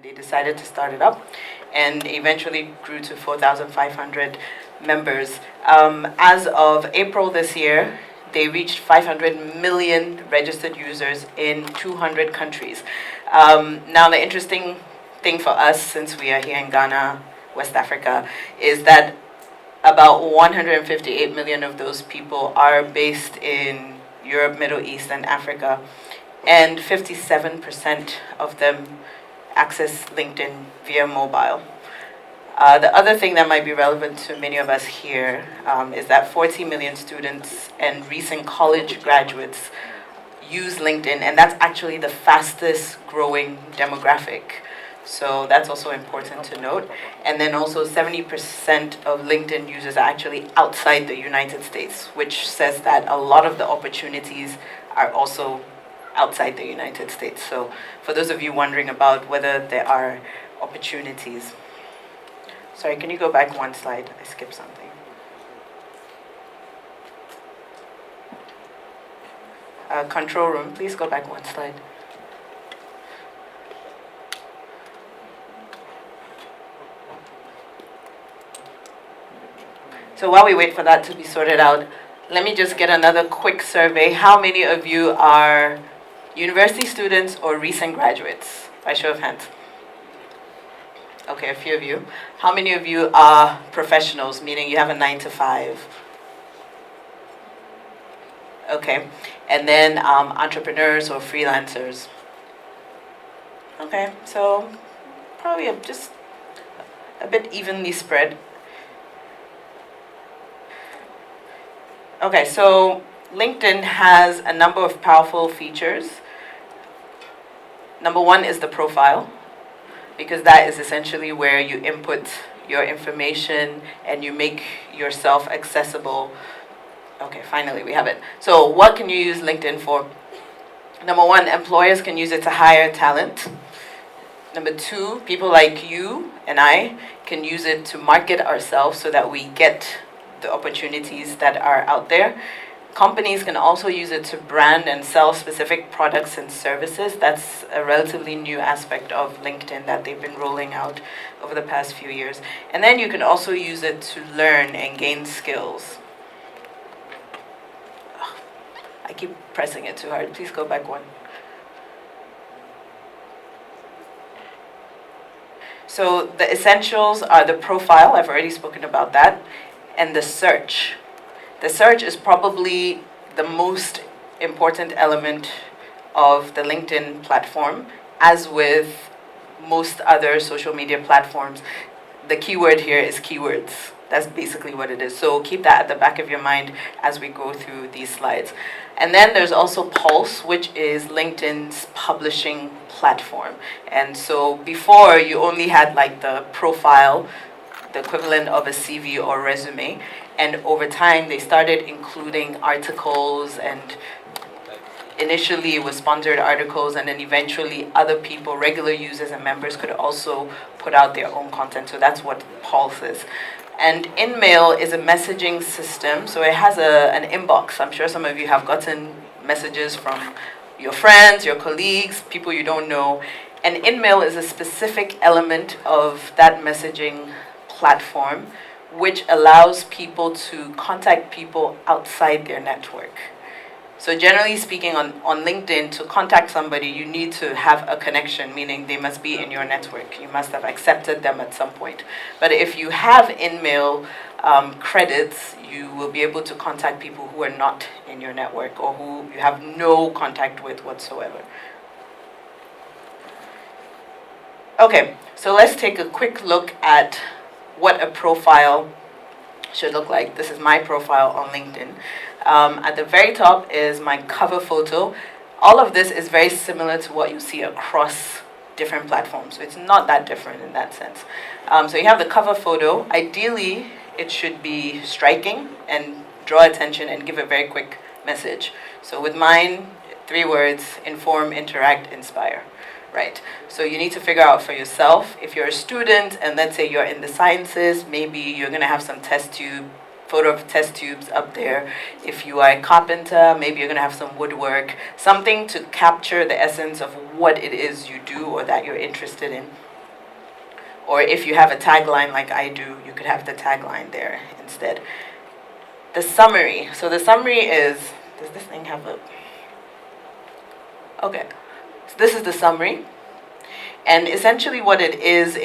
and they decided to start it up, and eventually grew to 4,500 members. As of April this year, they reached 500 million registered users in 200 countries. Now, the interesting thing for us, since we are here in Ghana, West Africa, is that about 158 million of those people are based in Europe, Middle East, and Africa, and 57% of them access LinkedIn via mobile. The other thing that might be relevant to many of us here is that 40 million students and recent college graduates use LinkedIn, and that's actually the fastest growing demographic. So that's also important to note. And then also 70% of LinkedIn users are actually outside the United States, which says that a lot of the opportunities are also outside the United States. So for those of you wondering about whether there are opportunities. Sorry, can you go back one slide? I skipped something. Control room, please go back one slide. So while we wait for that to be sorted out, let me just get another quick survey. How many of you are university students or recent graduates? By show of hands. Okay, a few of you. How many of you are professionals, meaning you have a 9 to 5? Okay, and then entrepreneurs or freelancers. Okay, so probably just a bit evenly spread. Okay, so LinkedIn has a number of powerful features. Number one is the profile, because that is essentially where you input your information and you make yourself accessible. Okay, finally we have it. So what can you use LinkedIn for? Number one, employers can use it to hire talent. Number two, people like you and I can use it to market ourselves so that we get the opportunities that are out there. Companies can also use it to brand and sell specific products and services. That's a relatively new aspect of LinkedIn that they've been rolling out over the past few years. And then you can also use it to learn and gain skills. I keep pressing it too hard. Please go back one. So the essentials are the profile. I've already spoken about that. And the search. The search is probably the most important element of the LinkedIn platform, as with most other social media platforms. The keyword here is keywords. That's basically what it is. So keep that at the back of your mind as we go through these slides. And then there's also Pulse, which is LinkedIn's publishing platform. And so before, you only had like the profile, the equivalent of a CV or resume, and over time they started including articles, and initially it was sponsored articles, and then eventually other people, regular users and members, could also put out their own content. So that's what Pulse is. And InMail is a messaging system, so it has an inbox. I'm sure some of you have gotten messages from your friends, your colleagues, people you don't know, and InMail is a specific element of that messaging platform, which allows people to contact people outside their network. So generally speaking, on LinkedIn, to contact somebody, you need to have a connection, meaning they must be in your network. You must have accepted them at some point. But if you have InMail credits, you will be able to contact people who are not in your network or who you have no contact with whatsoever. Okay, so let's take a quick look at what a profile should look like. This is my profile on LinkedIn. At the very top is my cover photo. All of this is very similar to what you see across different platforms. So it's not that different in that sense. So you have the cover photo. Ideally, it should be striking and draw attention and give a very quick message. So with mine, 3 words: inform, interact, inspire. Right. So you need to figure out for yourself. If you're a student and let's say you're in the sciences, maybe you're going to have some photo of test tubes up there. If you are a carpenter, maybe you're going to have some woodwork, something to capture the essence of what it is you do or that you're interested in. Or if you have a tagline like I do, you could have the tagline there instead. The summary. So the summary is, does this thing have a, okay. So this is the summary. And essentially what it is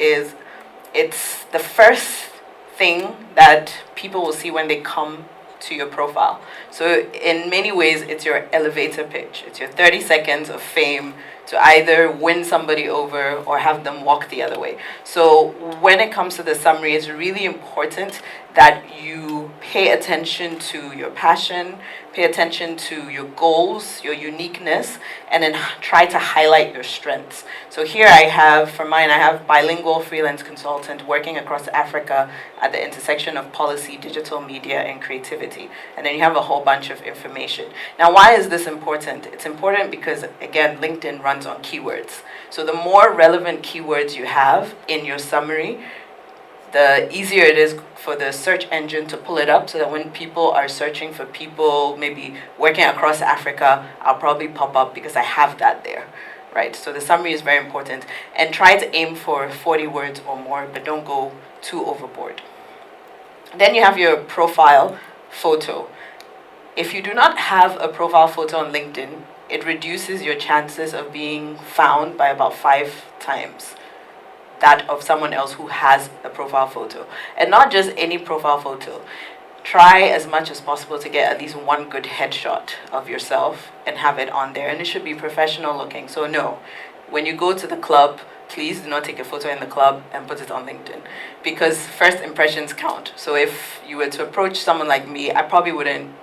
it's the first thing that people will see when they come to your profile. So in many ways, it's your elevator pitch. It's your 30 seconds of fame to either win somebody over or have them walk the other way. So when it comes to the summary, it's really important that you pay attention to your passion, pay attention to your goals, your uniqueness, and then try to highlight your strengths. So here I have, for mine, I have bilingual freelance consultant working across Africa at the intersection of policy, digital media, and creativity. And then you have a whole bunch of information. Now, why is this important? It's important because, again, LinkedIn runs on keywords. So the more relevant keywords you have in your summary, the easier it is for the search engine to pull it up, so that when people are searching for people maybe working across Africa, I'll probably pop up because I have that there, right? So the summary is very important. And try to aim for 40 words or more, but don't go too overboard. Then you have your profile photo. If you do not have a profile photo on LinkedIn, it reduces your chances of being found by about 5 times that of someone else who has a profile photo. And not just any profile photo. Try as much as possible to get at least one good headshot of yourself and have it on there. And it should be professional looking. So no, when you go to the club, please do not take a photo in the club and put it on LinkedIn, because first impressions count. So if you were to approach someone like me, I probably wouldn't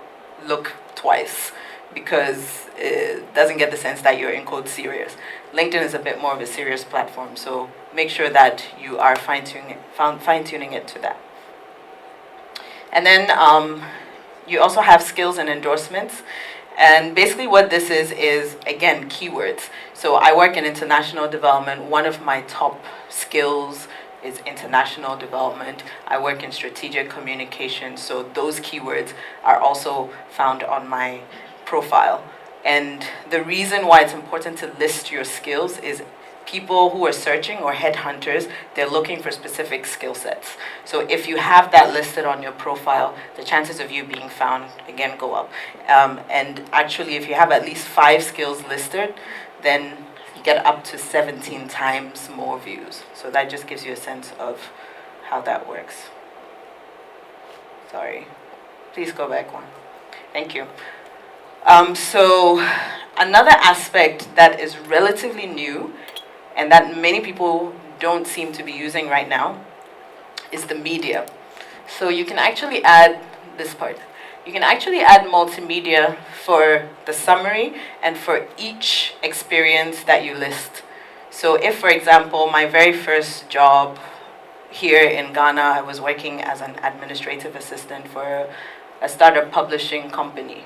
look twice, because it doesn't get the sense that you're in quote serious. LinkedIn is a bit more of a serious platform, so make sure that you are fine-tuning it to that. And then you also have skills and endorsements. And basically what this is again, keywords. So I work in international development. One of my top skills is international development. I work in strategic communication, so those keywords are also found on my profile. And the reason why it's important to list your skills is people who are searching, or headhunters, they're looking for specific skill sets. So if you have that listed on your profile, the chances of you being found, again, go up. And actually, if you have at least 5 skills listed, then you get up to 17 times more views. So that just gives you a sense of how that works. Sorry. Please go back one. Thank you. So another aspect that is relatively new and that many people don't seem to be using right now is the media. So you can actually add this part. You can actually add multimedia for the summary and for each experience that you list. So if, for example, my very first job here in Ghana, I was working as an administrative assistant for a startup publishing company.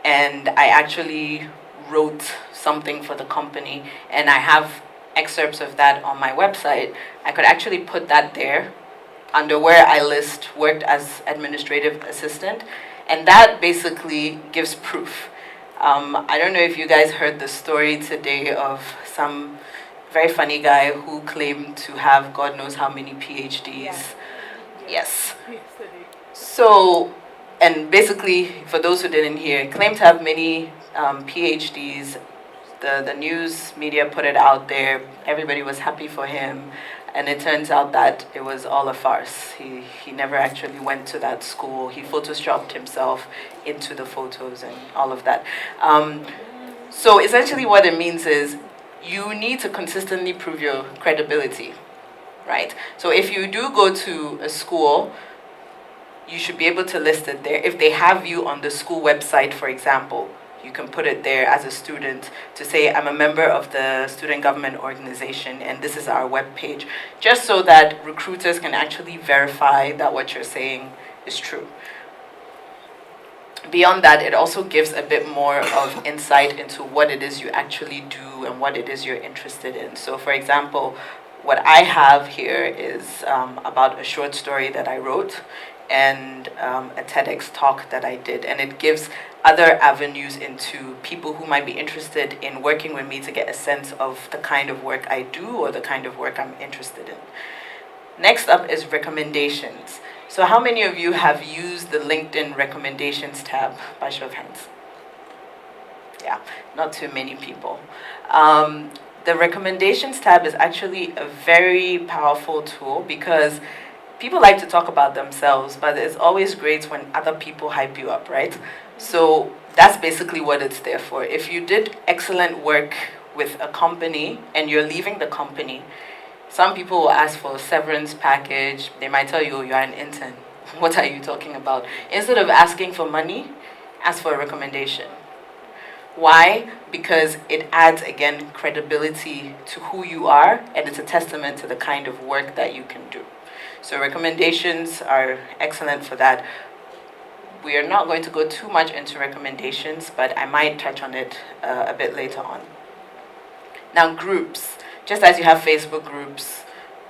And I actually wrote something for the company, and I have excerpts of that on my website. I could actually put that there under where I list worked as administrative assistant, and that basically gives proof. I don't know if you guys heard the story today of some very funny guy who claimed to have God knows how many PhDs. Yeah. Yes. So, and basically, for those who didn't hear, claimed to have many PhDs. The news media put it out there. Everybody was happy for him. And it turns out that it was all a farce. He never actually went to that school. He photoshopped himself into the photos and all of that. So essentially what it means is you need to consistently prove your credibility, right? So if you do go to a school, you should be able to list it there. If they have you on the school website, for example, you can put it there as a student to say, I'm a member of the student government organization and this is our webpage, just so that recruiters can actually verify that what you're saying is true. Beyond that, it also gives a bit more of insight into what it is you actually do and what it is you're interested in. So for example, what I have here is about a short story that I wrote and a TEDx talk that I did. And it gives other avenues into people who might be interested in working with me to get a sense of the kind of work I do or the kind of work I'm interested in. Next up is recommendations. So how many of you have used the LinkedIn recommendations tab by show of hands? Yeah, not too many people. The recommendations tab is actually a very powerful tool because people like to talk about themselves, but it's always great when other people hype you up, right? So that's basically what it's there for. If you did excellent work with a company and you're leaving the company, some people will ask for a severance package. They might tell you, you're an intern. What are you talking about? Instead of asking for money, ask for a recommendation. Why? Because it adds, again, credibility to who you are, and it's a testament to the kind of work that you can do. So recommendations are excellent for that. We are not going to go too much into recommendations, but I might touch on it a bit later on. Now, groups. Just as you have Facebook groups,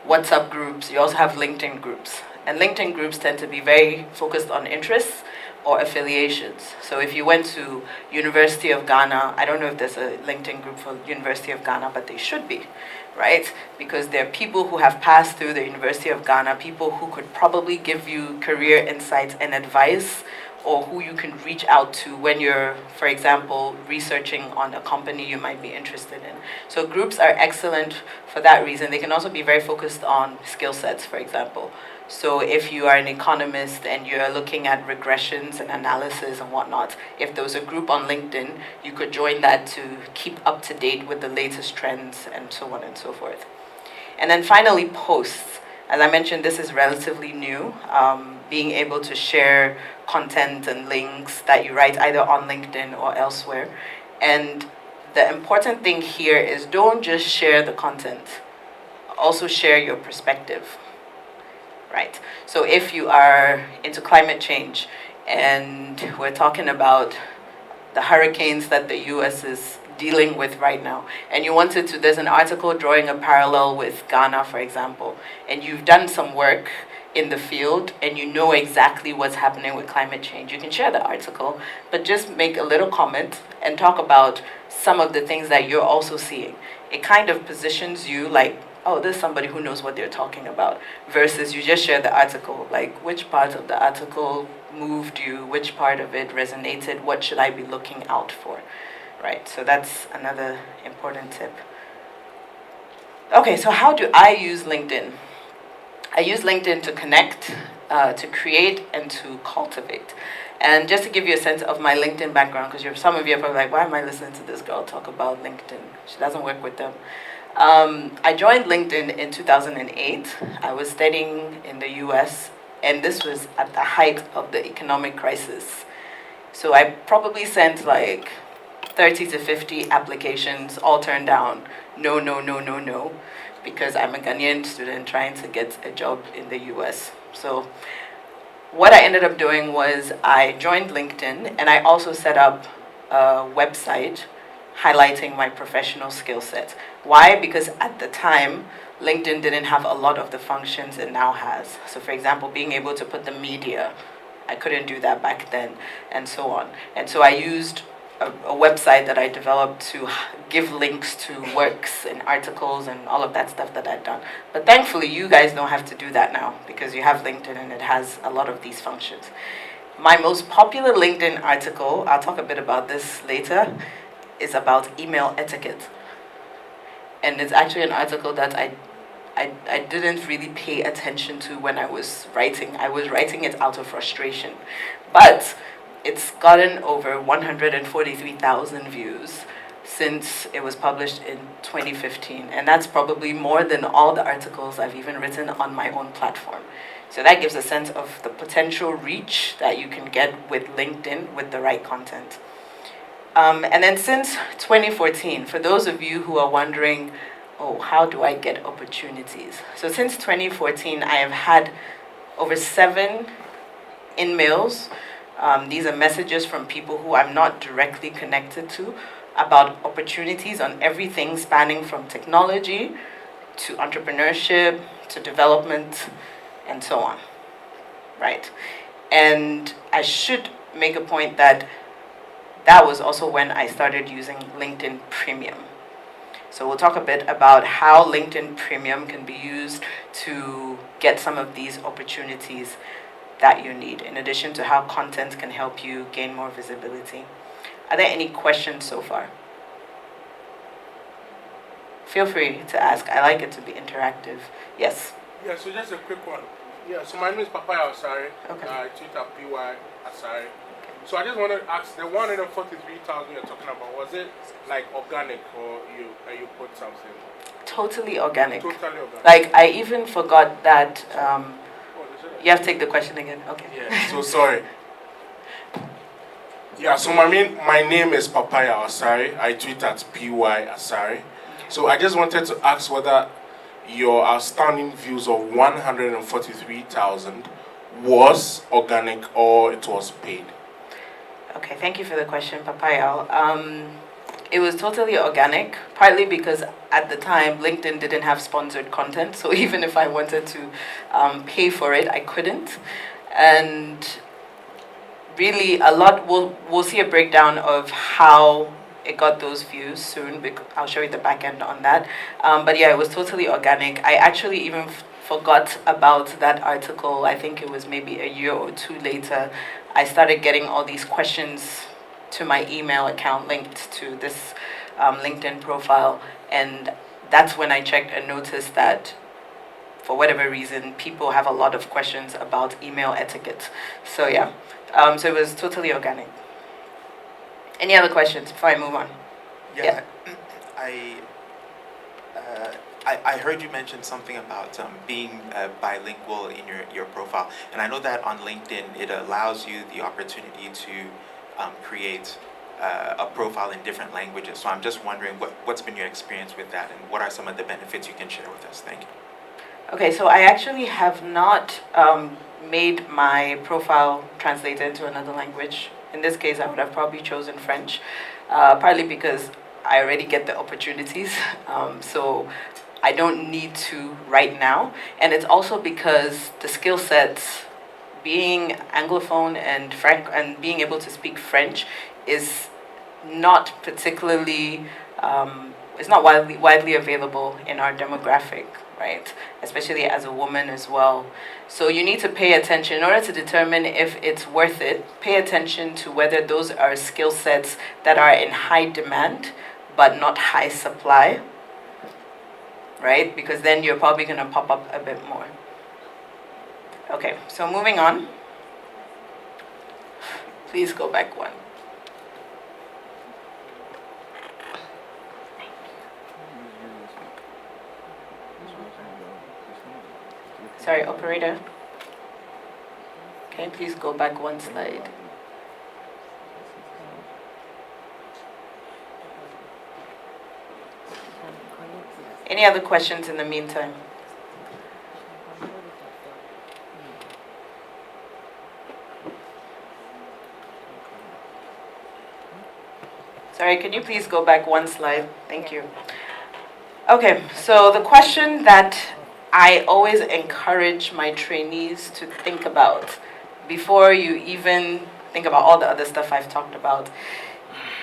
WhatsApp groups, you also have LinkedIn groups. And LinkedIn groups tend to be very focused on interests or affiliations. So if you went to University of Ghana, I don't know if there's a LinkedIn group for University of Ghana, but they should be, right? Because there are people who have passed through the University of Ghana, people who could probably give you career insights and advice, or who you can reach out to when you're, for example, researching on a company you might be interested in. So groups are excellent for that reason. They can also be very focused on skill sets, for example. So if you are an economist and you're looking at regressions and analysis and whatnot, if there was a group on LinkedIn, you could join that to keep up to date with the latest trends and so on and so forth. And then finally, posts. As I mentioned, this is relatively new. Being able to share content and links that you write either on LinkedIn or elsewhere. And the important thing here is don't just share the content, also share your perspective, right? So if you are into climate change and we're talking about the hurricanes that the US is dealing with right now, and you wanted to, there's an article drawing a parallel with Ghana, for example, and you've done some work in the field and you know exactly what's happening with climate change, you can share the article, but just make a little comment and talk about some of the things that you're also seeing. It kind of positions you like, oh, there's somebody who knows what they're talking about, versus you just share the article, like which part of the article moved you, which part of it resonated, what should I be looking out for, right? So that's another important tip. Okay, so how do I use LinkedIn? I use LinkedIn to connect, to create, and to cultivate. And just to give you a sense of my LinkedIn background, because some of you are probably like, why am I listening to this girl talk about LinkedIn? She doesn't work with them. I joined LinkedIn in 2008. I was studying in the US, and this was at the height of the economic crisis. So I probably sent like 30 to 50 applications, all turned down. No, no, no, no, no. Because I'm a Ghanaian student trying to get a job in the US. So what I ended up doing was I joined LinkedIn, and I also set up a website highlighting my professional skill set. Why? Because at the time, LinkedIn didn't have a lot of the functions it now has. So for example, being able to put the media, I couldn't do that back then, and so on. And so I used a website that I developed to give links to works and articles and all of that stuff that I'd done. But thankfully, you guys don't have to do that now because you have LinkedIn and it has a lot of these functions. My most popular LinkedIn article, I'll talk a bit about this later, is about email etiquette. And it's actually an article that I didn't really pay attention to when I was writing. I was writing it out of frustration. But it's gotten over 143,000 views since it was published in 2015. And that's probably more than all the articles I've even written on my own platform. So that gives a sense of the potential reach that you can get with LinkedIn with the right content. And then since 2014, for those of you who are wondering, oh, how do I get opportunities? So since 2014, I have had over 7 in-mails. These are messages from people who I'm not directly connected to about opportunities on everything spanning from technology to entrepreneurship to development and so on, right? And I should make a point that that was also when I started using LinkedIn Premium. So we'll talk a bit about how LinkedIn Premium can be used to get some of these opportunities that you need, in addition to how content can help you gain more visibility. Are there any questions so far? Feel free to ask. I like it to be interactive. Yes? Yeah, so just a quick one. Yeah, so my name is Papaya Asari. Okay. I tweet at PY Asari. So I just want to ask, the 143,000 you're talking about, was it like organic or you put something? Totally organic. Totally organic. Like, I even forgot that. You have to take the question again. Okay. Yeah, so sorry. Yeah, so my name is Papaya Asari. I tweet at PY Asari. So I just wanted to ask whether your outstanding views of 143,000 was organic or it was paid. Okay, thank you for the question, Papaya. It was totally organic, partly because at the time LinkedIn didn't have sponsored content, so even if I wanted to pay for it, I couldn't. And really, a lot, we'll see a breakdown of how it got those views soon. I'll show you the back end on that. But yeah, it was totally organic. I actually even forgot about that article. I think it was maybe a year or two later. I started getting all these questions to my email account linked to this LinkedIn profile. And that's when I checked and noticed that for whatever reason, people have a lot of questions about email etiquette. So yeah, so it was totally organic. Any other questions before I move on? Yeah. I heard you mention something about being bilingual in your profile, and I know that on LinkedIn it allows you the opportunity to create a profile in different languages. So I'm just wondering what's been your experience with that, and what are some of the benefits you can share with us? Thank you. Okay, so I actually have not made my profile translated into another language. In this case, I would have probably chosen French, partly because I already get the opportunities. So I don't need to right now. And it's also because the skill sets, being Anglophone and being able to speak French is not particularly, it's not widely available in our demographic, right? Especially as a woman as well. So you need to pay attention in order to determine if it's worth it. Pay attention to whether those are skill sets that are in high demand but not high supply, right? Because then you're probably going to pop up a bit more. Okay, so moving on. Please go back one. Sorry, operator. Can you please go back one slide? Any other questions in the meantime? Sorry, can you please go back one slide? Thank you. Okay, so the question that I always encourage my trainees to think about before you even think about all the other stuff I've talked about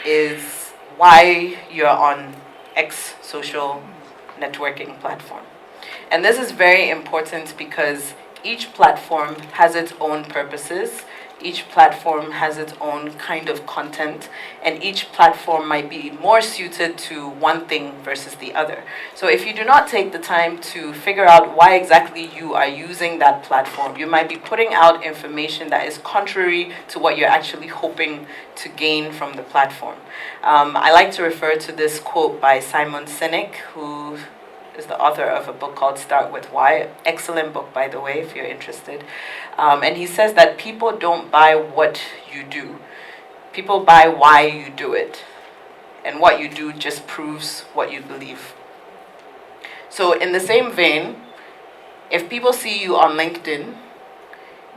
is why you're on X social networking platform. And this is very important because each platform has its own purposes, each platform has its own kind of content, and each platform might be more suited to one thing versus the other. So if you do not take the time to figure out why exactly you are using that platform, you might be putting out information that is contrary to what you're actually hoping to gain from the platform. I like to refer to this quote by Simon Sinek, who is the author of a book called Start With Why. Excellent book, by the way, if you're interested. And he says that people don't buy what you do. People buy why you do it. And what you do just proves what you believe. So in the same vein, if people see you on LinkedIn,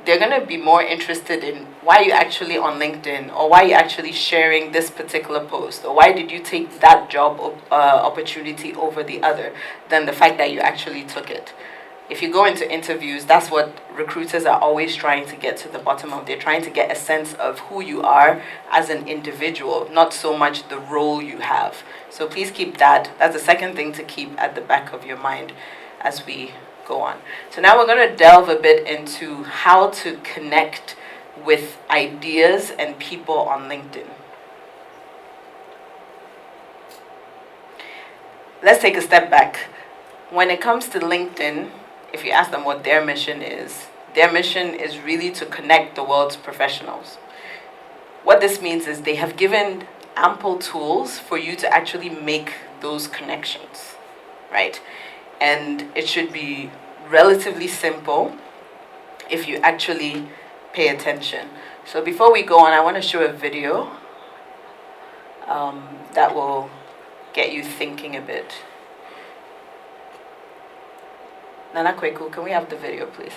they're going to be more interested in why you're actually on LinkedIn, or why you're actually sharing this particular post, or why did you take that job opportunity over the other, than the fact that you actually took it. if you go into interviews, that's what recruiters are always trying to get to the bottom of. They're trying to get a sense of who you are as an individual, not so much the role you have. So please keep that. That's the second thing to keep at the back of your mind as we go on. So now we're going to delve a bit into how to connect with ideas and people on LinkedIn. Let's take a step back. When it comes to LinkedIn, if you ask them what their mission is really to connect the world's professionals. What this means is they have given ample tools for you to actually make those connections, right? And it should be relatively simple if you actually pay attention. So before we go on, I want to show a video that will get you thinking a bit. Nana Kweku, can we have the video, please?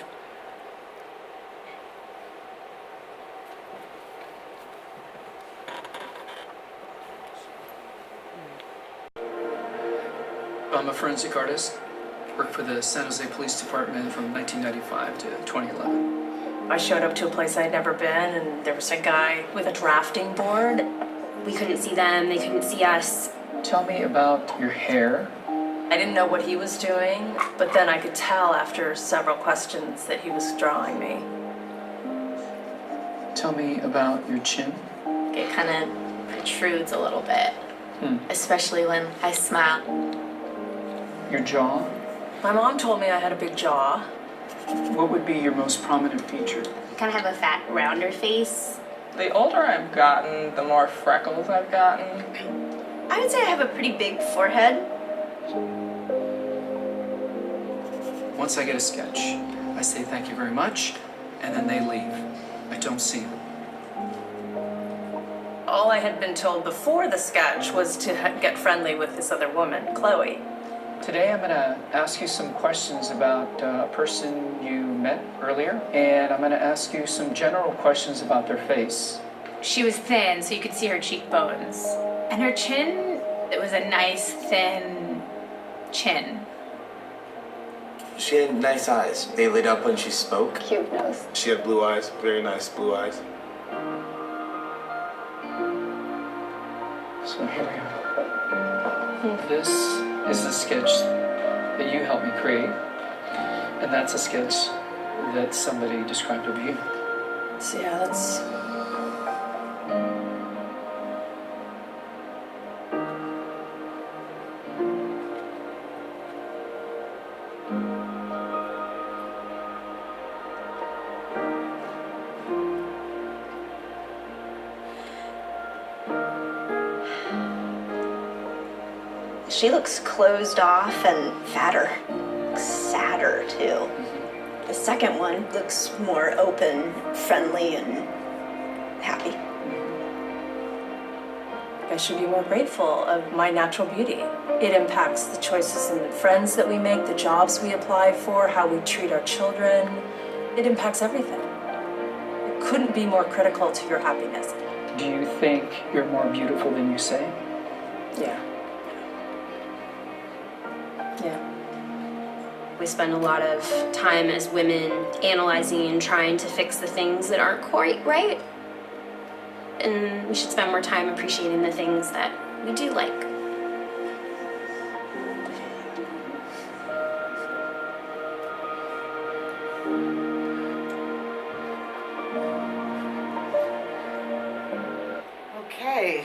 I'm a forensic artist. Worked for the San Jose Police Department from 1995 to 2011. I showed up to a place I'd never been, and there was a guy with a drafting board. We couldn't see them, they couldn't see us. Tell me about your hair. I didn't know what he was doing, but then I could tell after several questions that he was drawing me. Tell me about your chin. It kind of protrudes a little bit, especially when I smile. Your jaw. My mom told me I had a big jaw. What would be your most prominent feature? I kind of have a fat, rounder face. The older I've gotten, the more freckles I've gotten. I would say I have a pretty big forehead. Once I get a sketch, I say thank you very much, and then they leave. I don't see them. All I had been told before the sketch was to get friendly with this other woman, Chloe. Today I'm going to ask you some questions about a person you met earlier, and I'm going to ask you some general questions about their face. She was thin, so you could see her cheekbones. And her chin, it was a nice, thin chin. She had nice eyes. They lit up when she spoke. Cute nose. She had blue eyes, very nice blue eyes. So here we go. This is the sketch that you helped me create, and that's a sketch that somebody described of you. So yeah, that's... She looks closed off and fatter, sadder too. The second one looks more open, friendly, and happy. I should be more grateful of my natural beauty. It impacts the choices and the friends that we make, the jobs we apply for, how we treat our children. It impacts everything. It couldn't be more critical to your happiness. Do you think you're more beautiful than you say? Yeah. Yeah. We spend a lot of time as women analyzing and trying to fix the things that aren't quite right. And we should spend more time appreciating the things that we do like. Okay.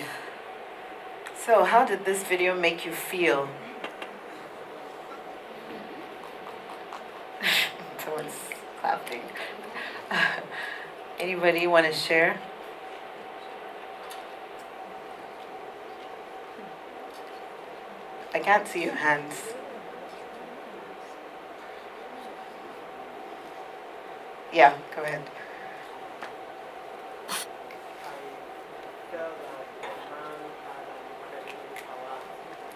So how did this video make you feel? Someone's clapping. Anybody want to share? I can't see your hands. Yeah, go ahead.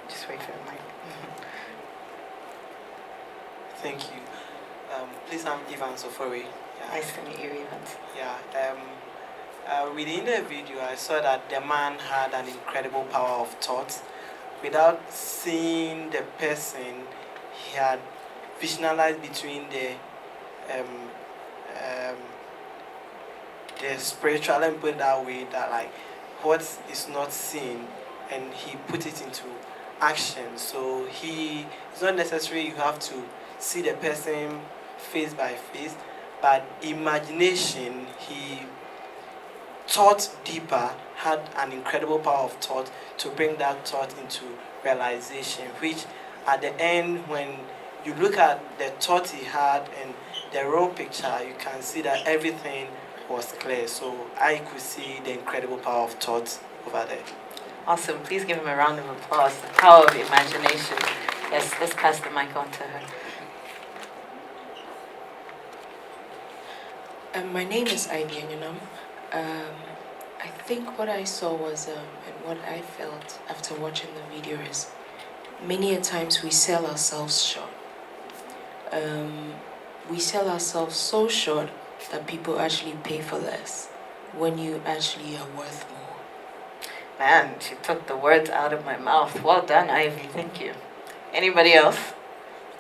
Just wait for the mic. Thank you. Please, I'm Ivan Sofori. Yeah. Nice to meet you, Evans. Yeah. Within the video, I saw that the man had an incredible power of thought. Without seeing the person, he had visualize between the spiritual, let me put it that way, that like what is not seen, and he put it into action. So it's not necessary you have to see the person face by face, but imagination, he thought deeper, had an incredible power of thought to bring that thought into realization, which at the end, when you look at the thought he had and the raw picture, you can see that everything was clear. So I could see the incredible power of thought over there. Awesome. Please give him a round of applause. The power of imagination. Yes, let's pass the mic on to her. My name is Ivy Enyunam. I think what I saw was, and what I felt after watching the video is, many a times we sell ourselves short. We sell ourselves so short that people actually pay for less when you actually are worth more. Man, she took the words out of my mouth. Well done, Ivy. Thank you. Anybody else?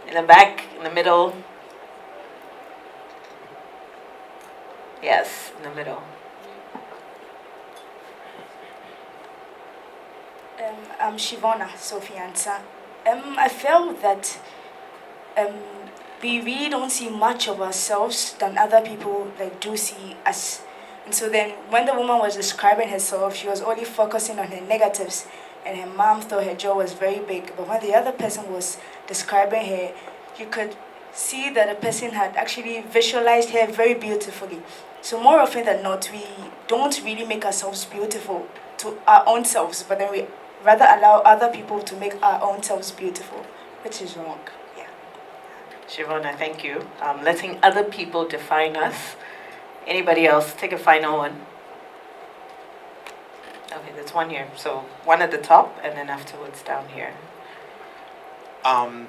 In the back, in the middle? Yes, in the middle. I'm Shivona Sofiansa. I felt that we really don't see much of ourselves than other people like do see us. And so then when the woman was describing herself, she was only focusing on her negatives, and her mom thought her jaw was very big. But when the other person was describing her, you could see that the person had actually visualized her very beautifully. So more often than not, we don't really make ourselves beautiful to our own selves, but then we rather allow other people to make our own selves beautiful, which is wrong. Yeah. Shivona, thank you. Letting other people define us. Anybody else? Take a final one. Okay, there's one here. So one at the top, and then afterwards down here.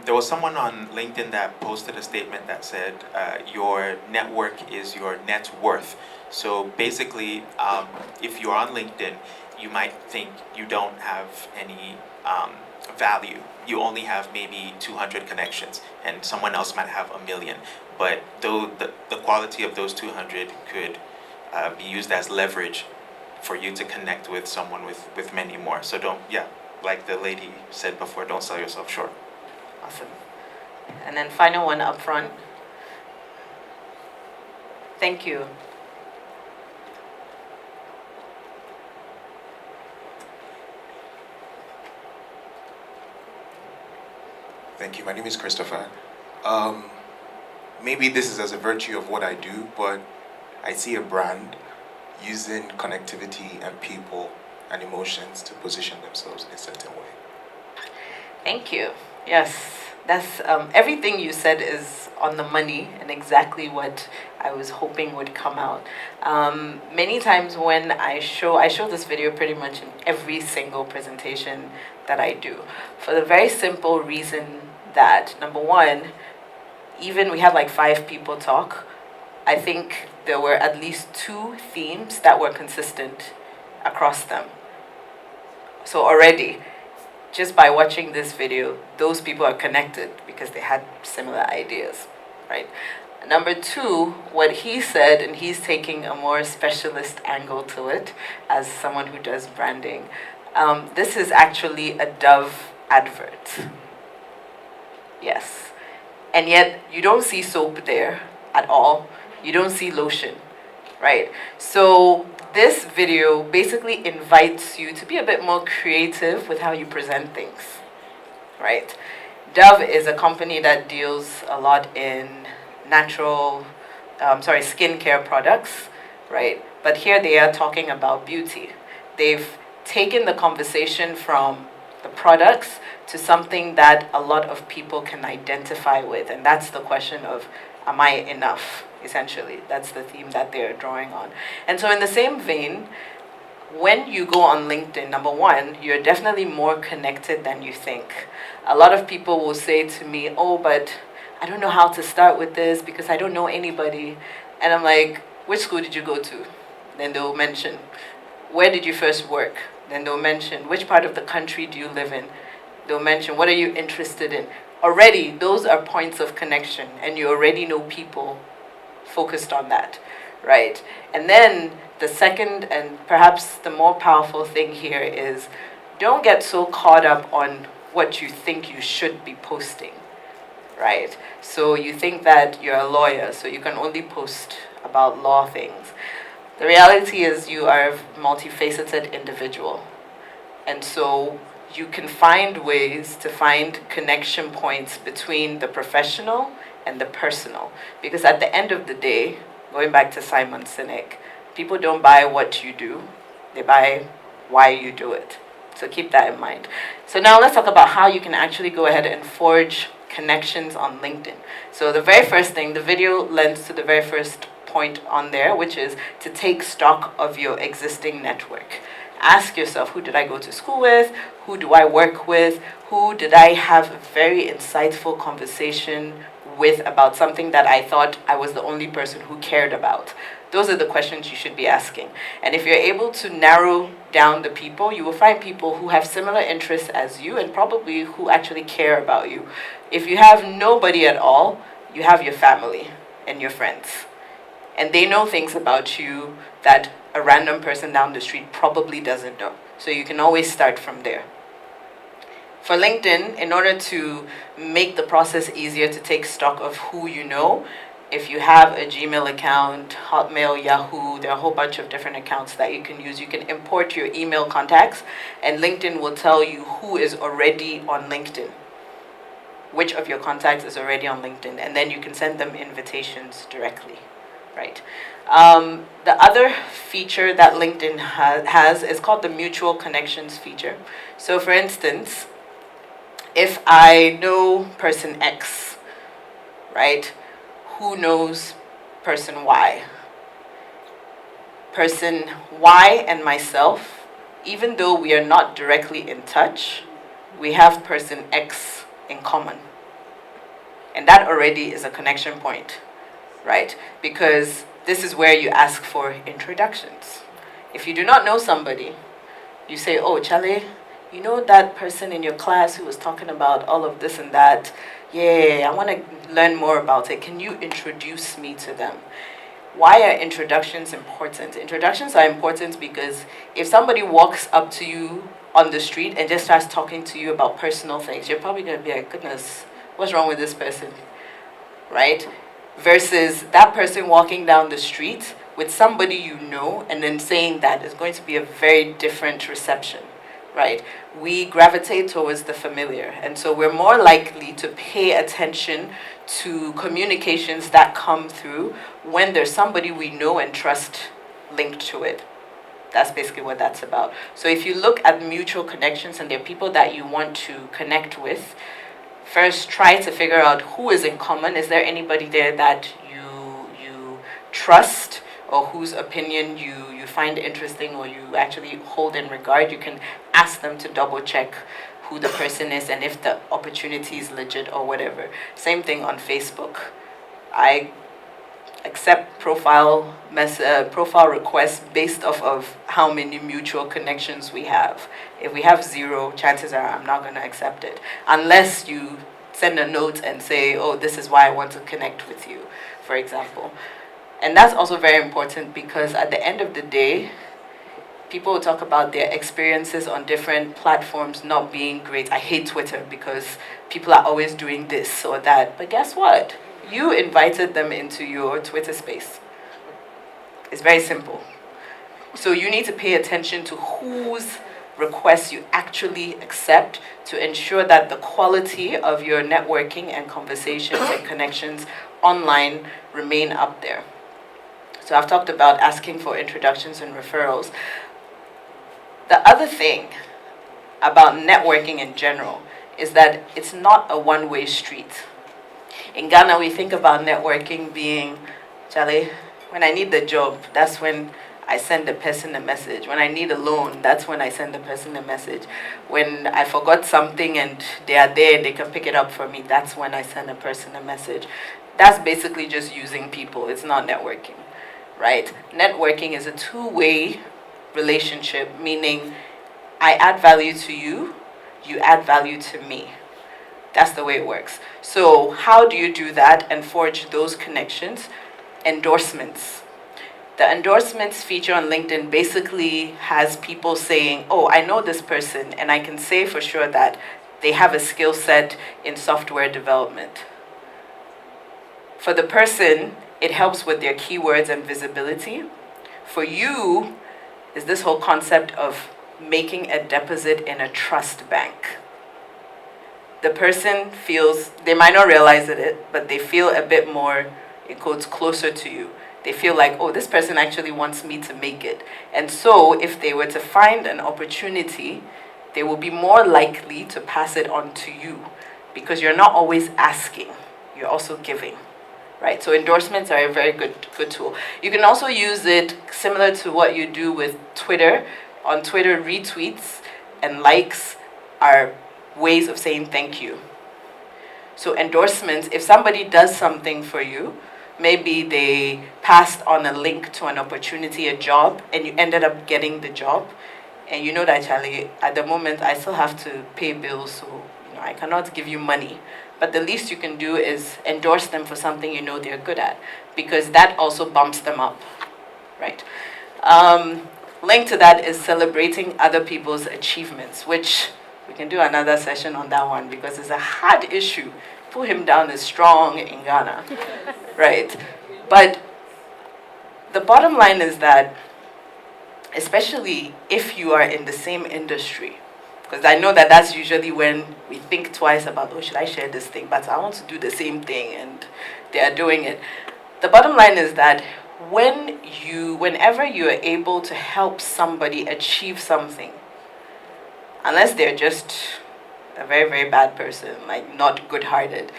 There was someone on LinkedIn that posted a statement that said, your network is your net worth. So basically, if you're on LinkedIn, you might think you don't have any value. You only have maybe 200 connections, and someone else might have 1 million. But though the quality of those 200 could be used as leverage for you to connect with someone with many more. So don't, like the lady said before, don't sell yourself short. Awesome. And then final one up front. Thank you. Thank you. My name is Christopher. Maybe this is as a virtue of what I do, but I see a brand using connectivity and people and emotions to position themselves in a certain way. Thank you. Yes, that's everything you said is on the money and exactly what I was hoping would come out. Many times when I show this video pretty much in every single presentation that I do, for the very simple reason that, number one, even we had like 5 people talk, I think there were at least 2 themes that were consistent across them. So already, just by watching this video, those people are connected because they had similar ideas, right? Number 2, what he said, and he's taking a more specialist angle to it as someone who does branding. This is actually a Dove advert. Yes. And yet you don't see soap there at all. You don't see lotion, right? So this video basically invites you to be a bit more creative with how you present things, right? Dove is a company that deals a lot in skincare products, right? But here they are talking about beauty. They've taken the conversation from the products to something that a lot of people can identify with, and that's the question of, am I enough, essentially? That's the theme that they're drawing on. And so in the same vein, when you go on LinkedIn, number one, you're definitely more connected than you think. A lot of people will say to me, oh, but I don't know how to start with this because I don't know anybody. And I'm like, which school did you go to? Then they'll mention, where did you first work? Then they'll mention, which part of the country do you live in? They'll mention, what are you interested in? already those are points of connection, and you already know people focused on that, right? And then the second and perhaps the more powerful thing here is don't get so caught up on what you think you should be posting, right? So you think that you're a lawyer, so you can only post about law things. The reality is you are a multifaceted individual. And so you can find ways to find connection points between the professional and the personal. Because at the end of the day, going back to Simon Sinek, people don't buy what you do, they buy why you do it. So keep that in mind. So now let's talk about how you can actually go ahead and forge connections on LinkedIn. So the very first thing, the video lends to the very first point on there, which is to take stock of your existing network. Ask yourself, who did I go to school with? Who do I work with? Who did I have a very insightful conversation with about something that I thought I was the only person who cared about? Those are the questions you should be asking. And if you're able to narrow down the people, you will find people who have similar interests as you and probably who actually care about you. If you have nobody at all, you have your family and your friends. And they know things about you that a random person down the street probably doesn't know. So you can always start from there. For LinkedIn, in order to make the process easier to take stock of who you know, if you have a Gmail account, Hotmail, Yahoo, there are a whole bunch of different accounts that you can use. You can import your email contacts, and LinkedIn will tell you who is already on LinkedIn, which of your contacts is already on LinkedIn, and then you can send them invitations directly, right? The other feature that LinkedIn has is called the mutual connections feature. So for instance, if I know person X, right, who knows person Y? Person Y and myself, even though we are not directly in touch, we have person X in common. And that already is a connection point, right? Because this is where you ask for introductions. If you do not know somebody, you say, oh, Chale, you know that person in your class who was talking about all of this and that? Yeah, I want to learn more about it. Can you introduce me to them? Why are introductions important? Introductions are important because if somebody walks up to you on the street and just starts talking to you about personal things, you're probably going to be like, goodness, what's wrong with this person, right? Versus that person walking down the street with somebody you know and then saying that is going to be a very different reception, right? We gravitate towards the familiar, and so we're more likely to pay attention to communications that come through when there's somebody we know and trust linked to it. That's basically what that's about. So if you look at mutual connections and there are people that you want to connect with, first try to figure out who is in common. Is there anybody there that you trust or whose opinion you find interesting or you actually hold in regard? You can ask them to double check who the person is and if the opportunity is legit or whatever. Same thing on Facebook. I accept profile requests based off of how many mutual connections we have. If we have 0, chances are I'm not going to accept it. Unless you send a note and say, oh, this is why I want to connect with you, for example. And that's also very important because at the end of the day, people will talk about their experiences on different platforms not being great. I hate Twitter because people are always doing this or that. But guess what? You invited them into your Twitter space. It's very simple. So you need to pay attention to whose requests you actually accept to ensure that the quality of your networking and conversations and connections online remain up there. So I've talked about asking for introductions and referrals. The other thing about networking in general is that it's not a one-way street. In Ghana, we think about networking being, Charlie, when I need the job, that's when I send the person a message. When I need a loan, that's when I send the person a message. When I forgot something and they are there, they can pick it up for me, that's when I send a person a message. That's basically just using people. It's not networking, right? Networking is a two-way relationship, meaning I add value to you, you add value to me, That's the way it works. So how do you do that and forge those connections? Endorsements. The endorsements feature on LinkedIn basically has people saying, oh, I know this person, and I can say for sure that they have a skill set in software development. For the person, it helps with their keywords and visibility. For you, is this whole concept of making a deposit in a trust bank. The person feels, they might not realize it, but they feel a bit more, it quotes, closer to you. They feel like, oh, this person actually wants me to make it. And so if they were to find an opportunity, they will be more likely to pass it on to you because you're not always asking, you're also giving. Right? So endorsements are a very good tool. You can also use it similar to what you do with Twitter. On Twitter, retweets and likes are ways of saying thank you. So endorsements, if somebody does something for you, maybe they passed on a link to an opportunity, a job, and you ended up getting the job, and you know that, Charlie, at the moment I still have to pay bills, so I cannot give you money. But the least you can do is endorse them for something you know they're good at, because that also bumps them up, right? Linked to that is celebrating other people's achievements, which we can do another session on that one because it's a hard issue. Pull him down is strong in Ghana, right? But the bottom line is that, especially if you are in the same industry, because I know that that's usually when we think twice about, oh, should I share this thing? But I want to do the same thing, and they are doing it. The bottom line is that whenever you are able to help somebody achieve something, unless they're just a very, very bad person, like not good-hearted,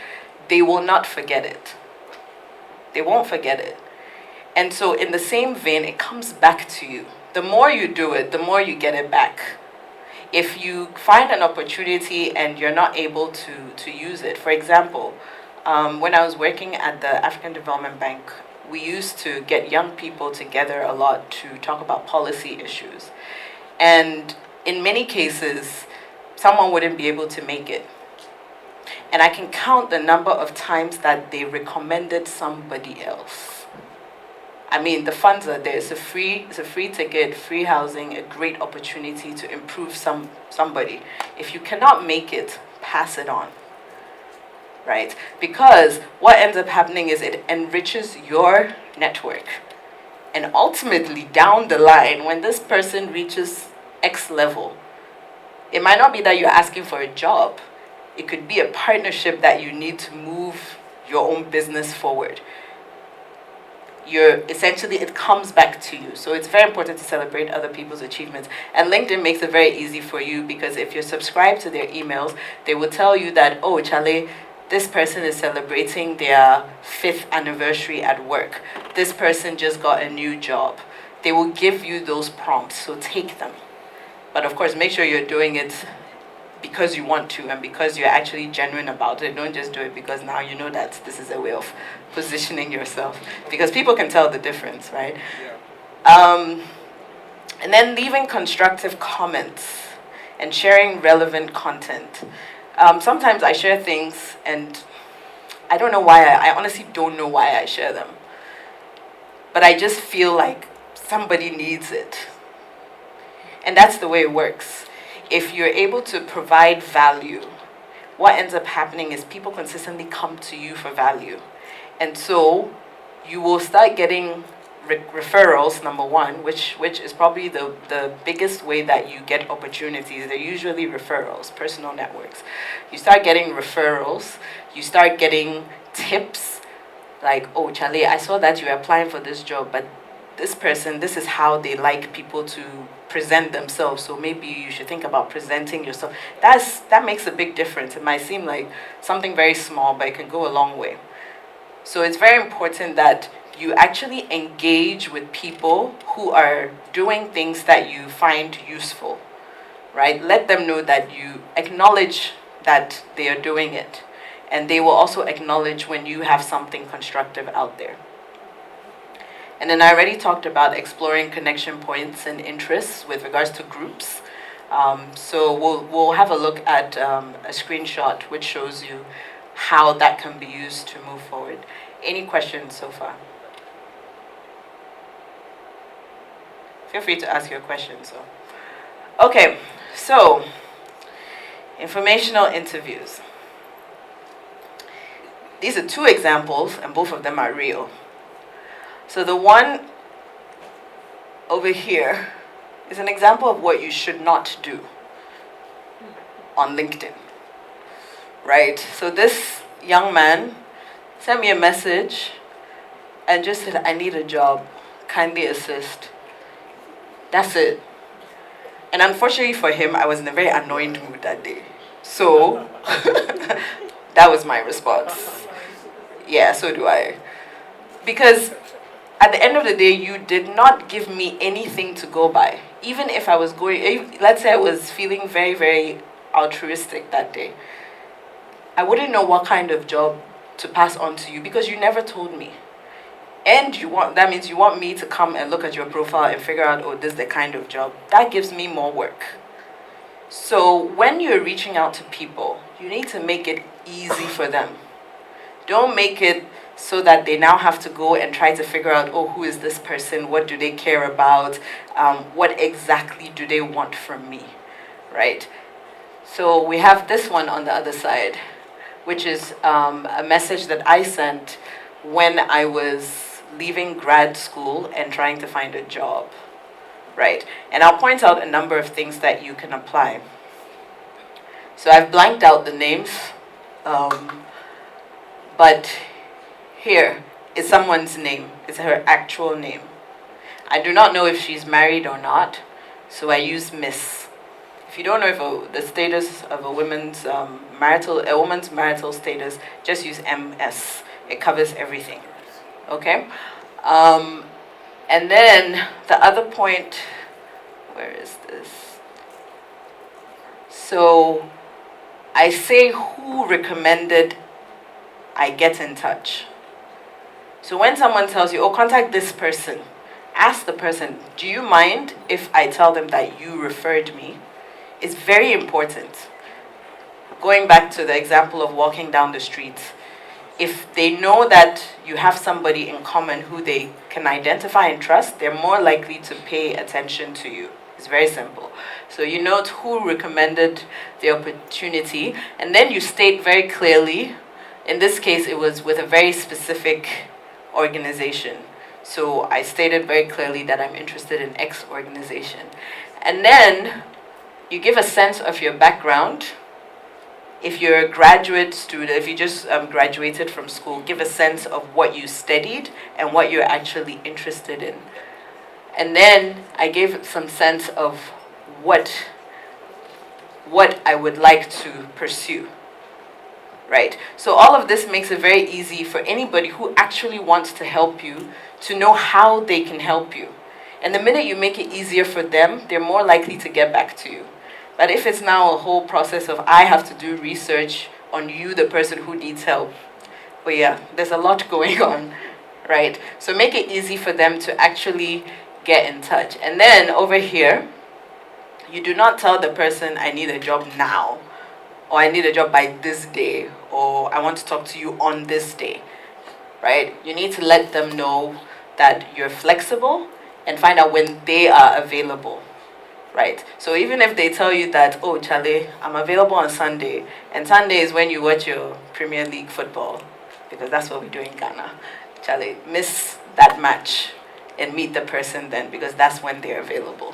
they will not forget it. They won't forget it. And so in the same vein, it comes back to you. The more you do it, the more you get it back. If you find an opportunity and you're not able to use it, for example, when I was working at the African Development Bank, we used to get young people together a lot to talk about policy issues. And in many cases, someone wouldn't be able to make it. And I can count the number of times that they recommended somebody else. I mean, the funds are there. It's a free ticket, free housing, a great opportunity to improve somebody. If you cannot make it, pass it on. Right? Because what ends up happening is it enriches your network. And ultimately, down the line, when this person reaches X level, it might not be that you're asking for a job. It could be a partnership that you need to move your own business forward. Essentially, it comes back to you. So it's very important to celebrate other people's achievements. And LinkedIn makes it very easy for you because if you're subscribed to their emails, they will tell you that, oh, Chale, this person is celebrating their 5th anniversary at work. This person just got a new job. They will give you those prompts, so take them. But of course, make sure you're doing it because you want to and because you're actually genuine about it. Don't just do it because now you know that this is a way of positioning yourself. Because people can tell the difference, right? Yeah. And then leaving constructive comments and sharing relevant content. Sometimes I share things and I don't know why, I honestly don't know why I share them. But I just feel like somebody needs it. And that's the way it works. If you're able to provide value, what ends up happening is people consistently come to you for value. And so you will start getting referrals, number one, which is probably the biggest way that you get opportunities. They're usually referrals, personal networks. You start getting referrals, you start getting tips, like, oh, Charlie, I saw that you're applying for this job, but this person, this is how they like people to present themselves, so maybe you should think about presenting yourself. That makes a big difference. It might seem like something very small, but it can go a long way. So it's very important that you actually engage with people who are doing things that you find useful, right? Let them know that you acknowledge that they are doing it, and they will also acknowledge when you have something constructive out there. And then I already talked about exploring connection points and interests with regards to groups. So we'll have a look at a screenshot which shows you how that can be used to move forward. Any questions so far? Feel free to ask your questions. Okay, so informational interviews. These are 2 examples, and both of them are real. So the one over here is an example of what you should not do on LinkedIn, right? So this young man sent me a message and just said, I need a job, kindly assist. That's it. And unfortunately for him, I was in a very annoyed mood that day. So that was my response. Yeah, so do I. Because at the end of the day, you did not give me anything to go by. Even if I was going, let's say I was feeling very, very altruistic that day, I wouldn't know what kind of job to pass on to you because you never told me. And that means you want me to come and look at your profile and figure out, oh, this is the kind of job. That gives me more work. So when you're reaching out to people, you need to make it easy for them. Don't make it so that they now have to go and try to figure out, oh, who is this person? What do they care about? What exactly do they want from me, right? So we have this one on the other side, which is a message that I sent when I was leaving grad school and trying to find a job, right? And I'll point out a number of things that you can apply. So I've blanked out the names, but here is someone's name. It's her actual name. I do not know if she's married or not, so I use Miss. If you don't know if the status of a woman's marital status, just use MS. It covers everything. Okay? And then the other point, where is this? So I say who recommended I get in touch. So when someone tells you, oh, contact this person, ask the person, do you mind if I tell them that you referred me? It's very important. Going back to the example of walking down the street, if they know that you have somebody in common who they can identify and trust, they're more likely to pay attention to you. It's very simple. So you note who recommended the opportunity, and then you state very clearly, in this case it was with a very specific organization. So I stated very clearly that I'm interested in X organization. And then you give a sense of your background. If you're a graduate student, if you just graduated from school, give a sense of what you studied and what you're actually interested in. And then I gave some sense of what I would like to pursue. Right? So all of this makes it very easy for anybody who actually wants to help you to know how they can help you. And the minute you make it easier for them, they're more likely to get back to you. But if it's now a whole process of I have to do research on you, the person who needs help, well, yeah, there's a lot going on, right? So make it easy for them to actually get in touch. And then over here, you do not tell the person, I need a job now, or I need a job by this day, or I want to talk to you on this day, right? You need to let them know that you're flexible and find out when they are available, right? So even if they tell you that, oh, Charlie, I'm available on Sunday, and Sunday is when you watch your Premier League football, because that's what we do in Ghana. Charlie, miss that match and meet the person then, because that's when they're available.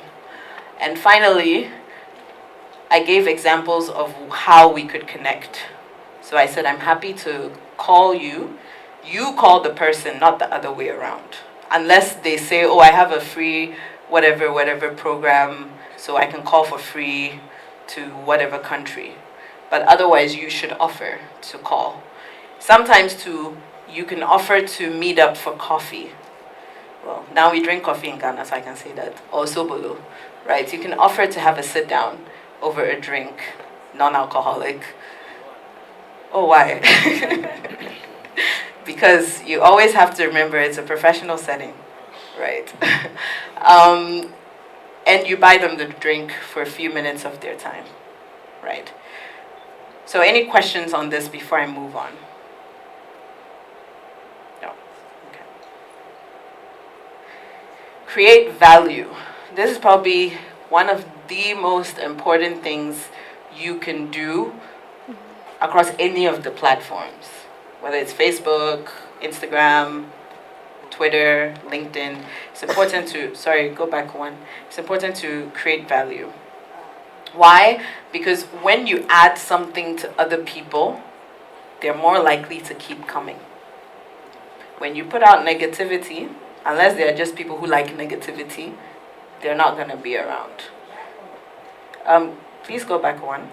And finally, I gave examples of how we could connect. So I said, I'm happy to call you. You call the person, not the other way around. Unless they say, oh, I have a free whatever program, so I can call for free to whatever country. But otherwise, you should offer to call. Sometimes, too, you can offer to meet up for coffee. Well, now we drink coffee in Ghana, so I can say that. Or sobolo, right? You can offer to have a sit down over a drink, non-alcoholic. Oh, why? Because you always have to remember it's a professional setting, right? and you buy them the drink for a few minutes of their time, right? So any questions on this before I move on? No. Okay. Create value. This is probably one of the most important things you can do across any of the platforms, whether it's Facebook, Instagram, Twitter, LinkedIn. It's important to, sorry, go back one. It's important to create value. Why? Because when you add something to other people, they're more likely to keep coming. When you put out negativity, unless they are just people who like negativity, they're not going to be around. Please go back one.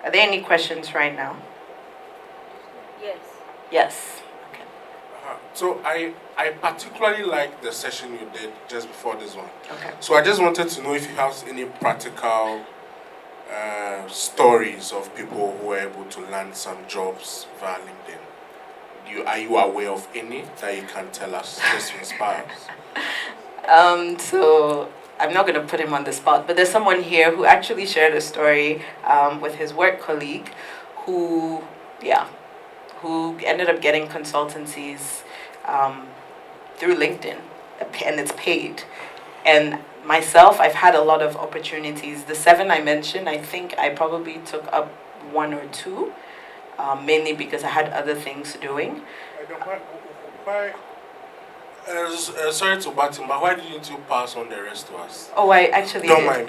Are there any questions right now? Yes. Yes. Okay. So I particularly like the session you did just before this one. Okay. So I just wanted to know if you have any practical stories of people who were able to land some jobs via LinkedIn. Are you aware of any that you can tell us just to inspire us? So I'm not going to put him on the spot, but there's someone here who actually shared a story with his work colleague who ended up getting consultancies through LinkedIn, and it's paid. And myself, I've had a lot of opportunities. The 7 I mentioned, I think I probably took up 1 or 2, mainly because I had other things doing. Sorry to butt in, but why didn't you pass on the rest to us? Oh, I actually Don't did. mind.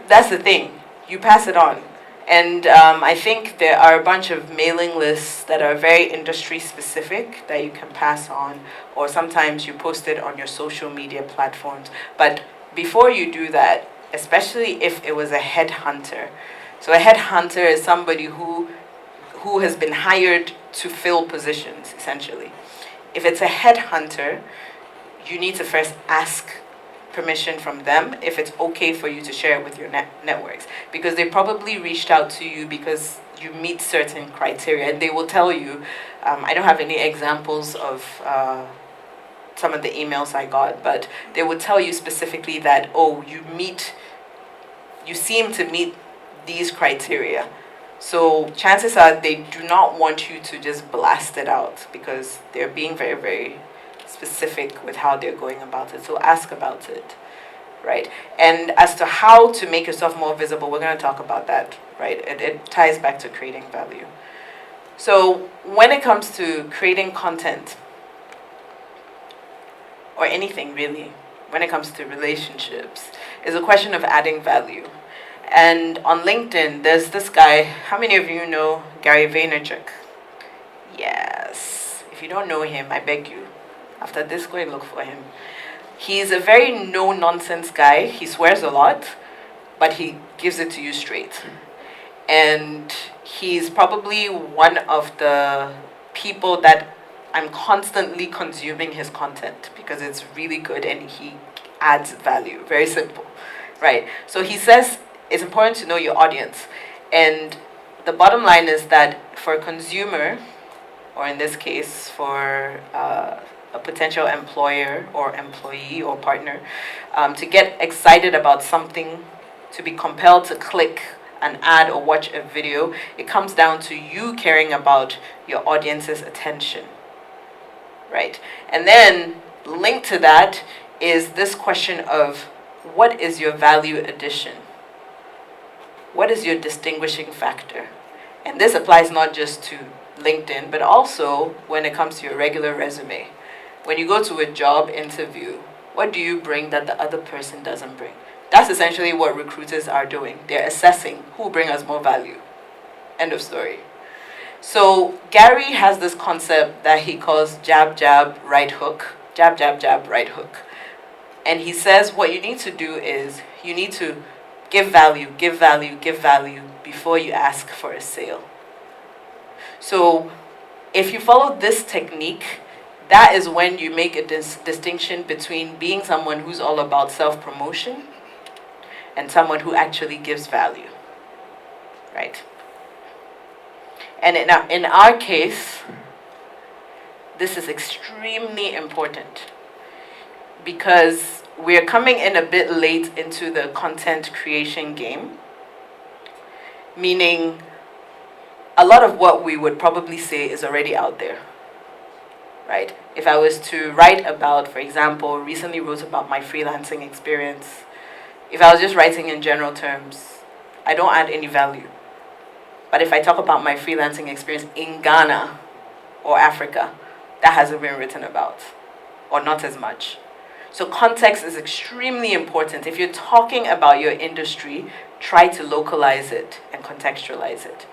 That's the thing. You pass it on. And I think there are a bunch of mailing lists that are very industry specific that you can pass on, or sometimes you post it on your social media platforms. But before you do that, especially if it was a headhunter. So a headhunter is somebody who has been hired to fill positions, essentially. If it's a headhunter, you need to first ask permission from them if it's okay for you to share it with your networks, because they probably reached out to you because you meet certain criteria, and they will tell you, I don't have any examples of some of the emails I got, but they would tell you specifically that, oh, you seem to meet these criteria. So chances are they do not want you to just blast it out, because they're being very, very specific with how they're going about it. So ask about it, right? And as to how to make yourself more visible, we're going to talk about that, right? It ties back to creating value. So when it comes to creating content, or anything really, when it comes to relationships, is a question of adding value. And on LinkedIn, there's this guy. How many of you know Gary Vaynerchuk? Yes. If you don't know him, I beg you, after this, go and look for him. He's a very no-nonsense guy. He swears a lot, but he gives it to you straight. And he's probably one of the people that I'm constantly consuming his content, because it's really good and he adds value. Very simple, right? So he says it's important to know your audience. And the bottom line is that for a consumer, or in this case for a potential employer or employee or partner, to get excited about something, to be compelled to click an ad or watch a video, it comes down to you caring about your audience's attention, right? And then linked to that is this question of, what is your value addition? What is your distinguishing factor? And this applies not just to LinkedIn, but also when it comes to your regular resume. When you go to a job interview, what do you bring that the other person doesn't bring? That's essentially what recruiters are doing. They're assessing who bring us more value. End of story. So Gary has this concept that he calls jab, jab, right hook. Jab, jab, jab, right hook. And he says what you need to do is you need to give value, give value, give value before you ask for a sale. So if you follow this technique, that is when you make a distinction between being someone who's all about self-promotion and someone who actually gives value, right? And in our case, this is extremely important because we're coming in a bit late into the content creation game, meaning a lot of what we would probably say is already out there, right? If I was to write about, for example, recently wrote about my freelancing experience, if I was just writing in general terms, I don't add any value. But if I talk about my freelancing experience in Ghana or Africa, that hasn't been written about, or not as much. So context is extremely important. If you're talking about your industry, try to localize it and contextualize it.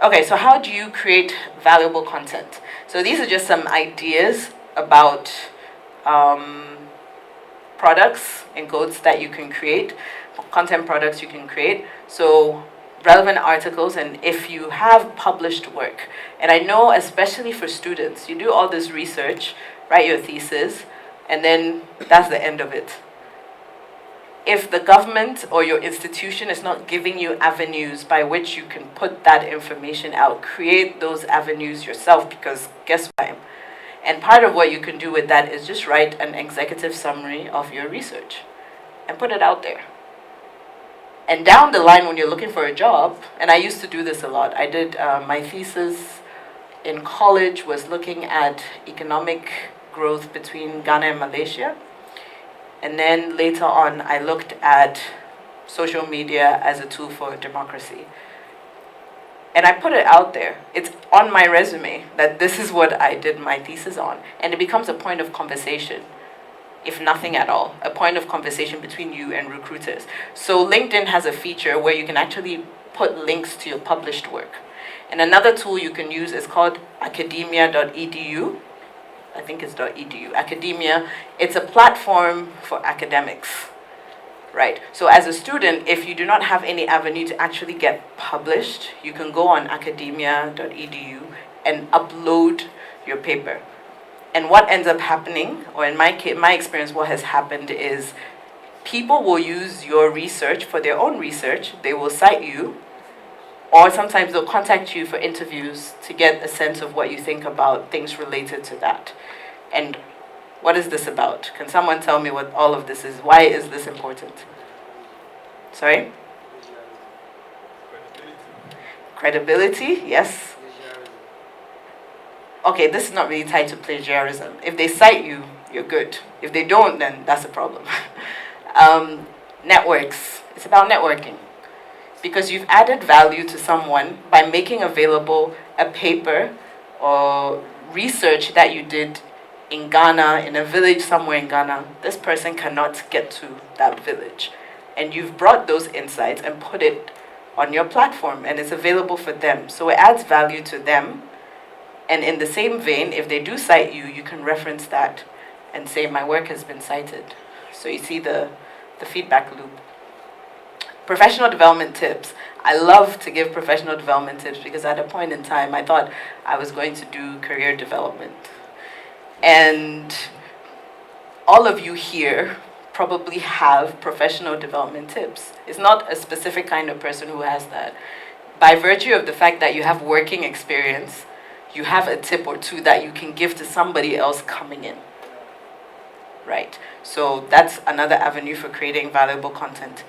Okay, so how do you create valuable content? So these are just some ideas about products and quotes that you can create, content products you can create. So relevant articles, and if you have published work, and I know especially for students, you do all this research, write your thesis, and then that's the end of it. If the government or your institution is not giving you avenues by which you can put that information out, create those avenues yourself, because guess what? And part of what you can do with that is just write an executive summary of your research and put it out there. And down the line when you're looking for a job, and I used to do this a lot, I did my thesis in college was looking at economic growth between Ghana and Malaysia. And then later on, I looked at social media as a tool for democracy. And I put it out there. It's on my resume that this is what I did my thesis on. And it becomes a point of conversation, if nothing at all, a point of conversation between you and recruiters. So LinkedIn has a feature where you can actually put links to your published work. And another tool you can use is called academia.edu. I think it's .edu, academia. It's a platform for academics, right? So as a student, if you do not have any avenue to actually get published, you can go on academia.edu and upload your paper. And what ends up happening, or in my case, my experience, what has happened is people will use your research for their own research. They will cite you, or sometimes they'll contact you for interviews to get a sense of what you think about things related to that. And what is this about? Can someone tell me what all of this is? Why is this important? Sorry? Credibility, yes. Okay, this is not really tied to plagiarism. If they cite you, you're good. If they don't, then that's a problem. Networks, it's about networking. Because you've added value to someone by making available a paper or research that you did in Ghana, in a village somewhere in Ghana. This person cannot get to that village. And you've brought those insights and put it on your platform, and it's available for them. So it adds value to them. And in the same vein, if they do cite you, you can reference that and say, my work has been cited. So you see the feedback loop. Professional development tips. I love to give professional development tips because at a point in time, I thought I was going to do career development. And all of you here probably have professional development tips. It's not a specific kind of person who has that. By virtue of the fact that you have working experience, you have a tip or two that you can give to somebody else coming in. Right? So that's another avenue for creating valuable content.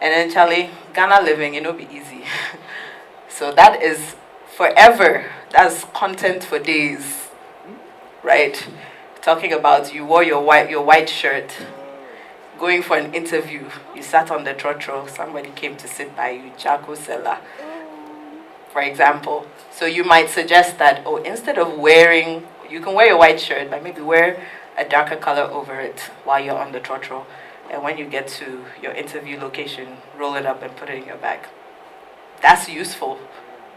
And then Charlie, Ghana living, it'll be easy. So that is forever. That's content for days, right? Talking about you wore your white shirt, going for an interview. You sat on the trotro. Somebody came to sit by you, charcoal seller, for example. So you might suggest that, oh, instead of wearing, you can wear your white shirt, but maybe wear a darker color over it while you're on the trotro. And when you get to your interview location, roll it up and put it in your bag. That's useful,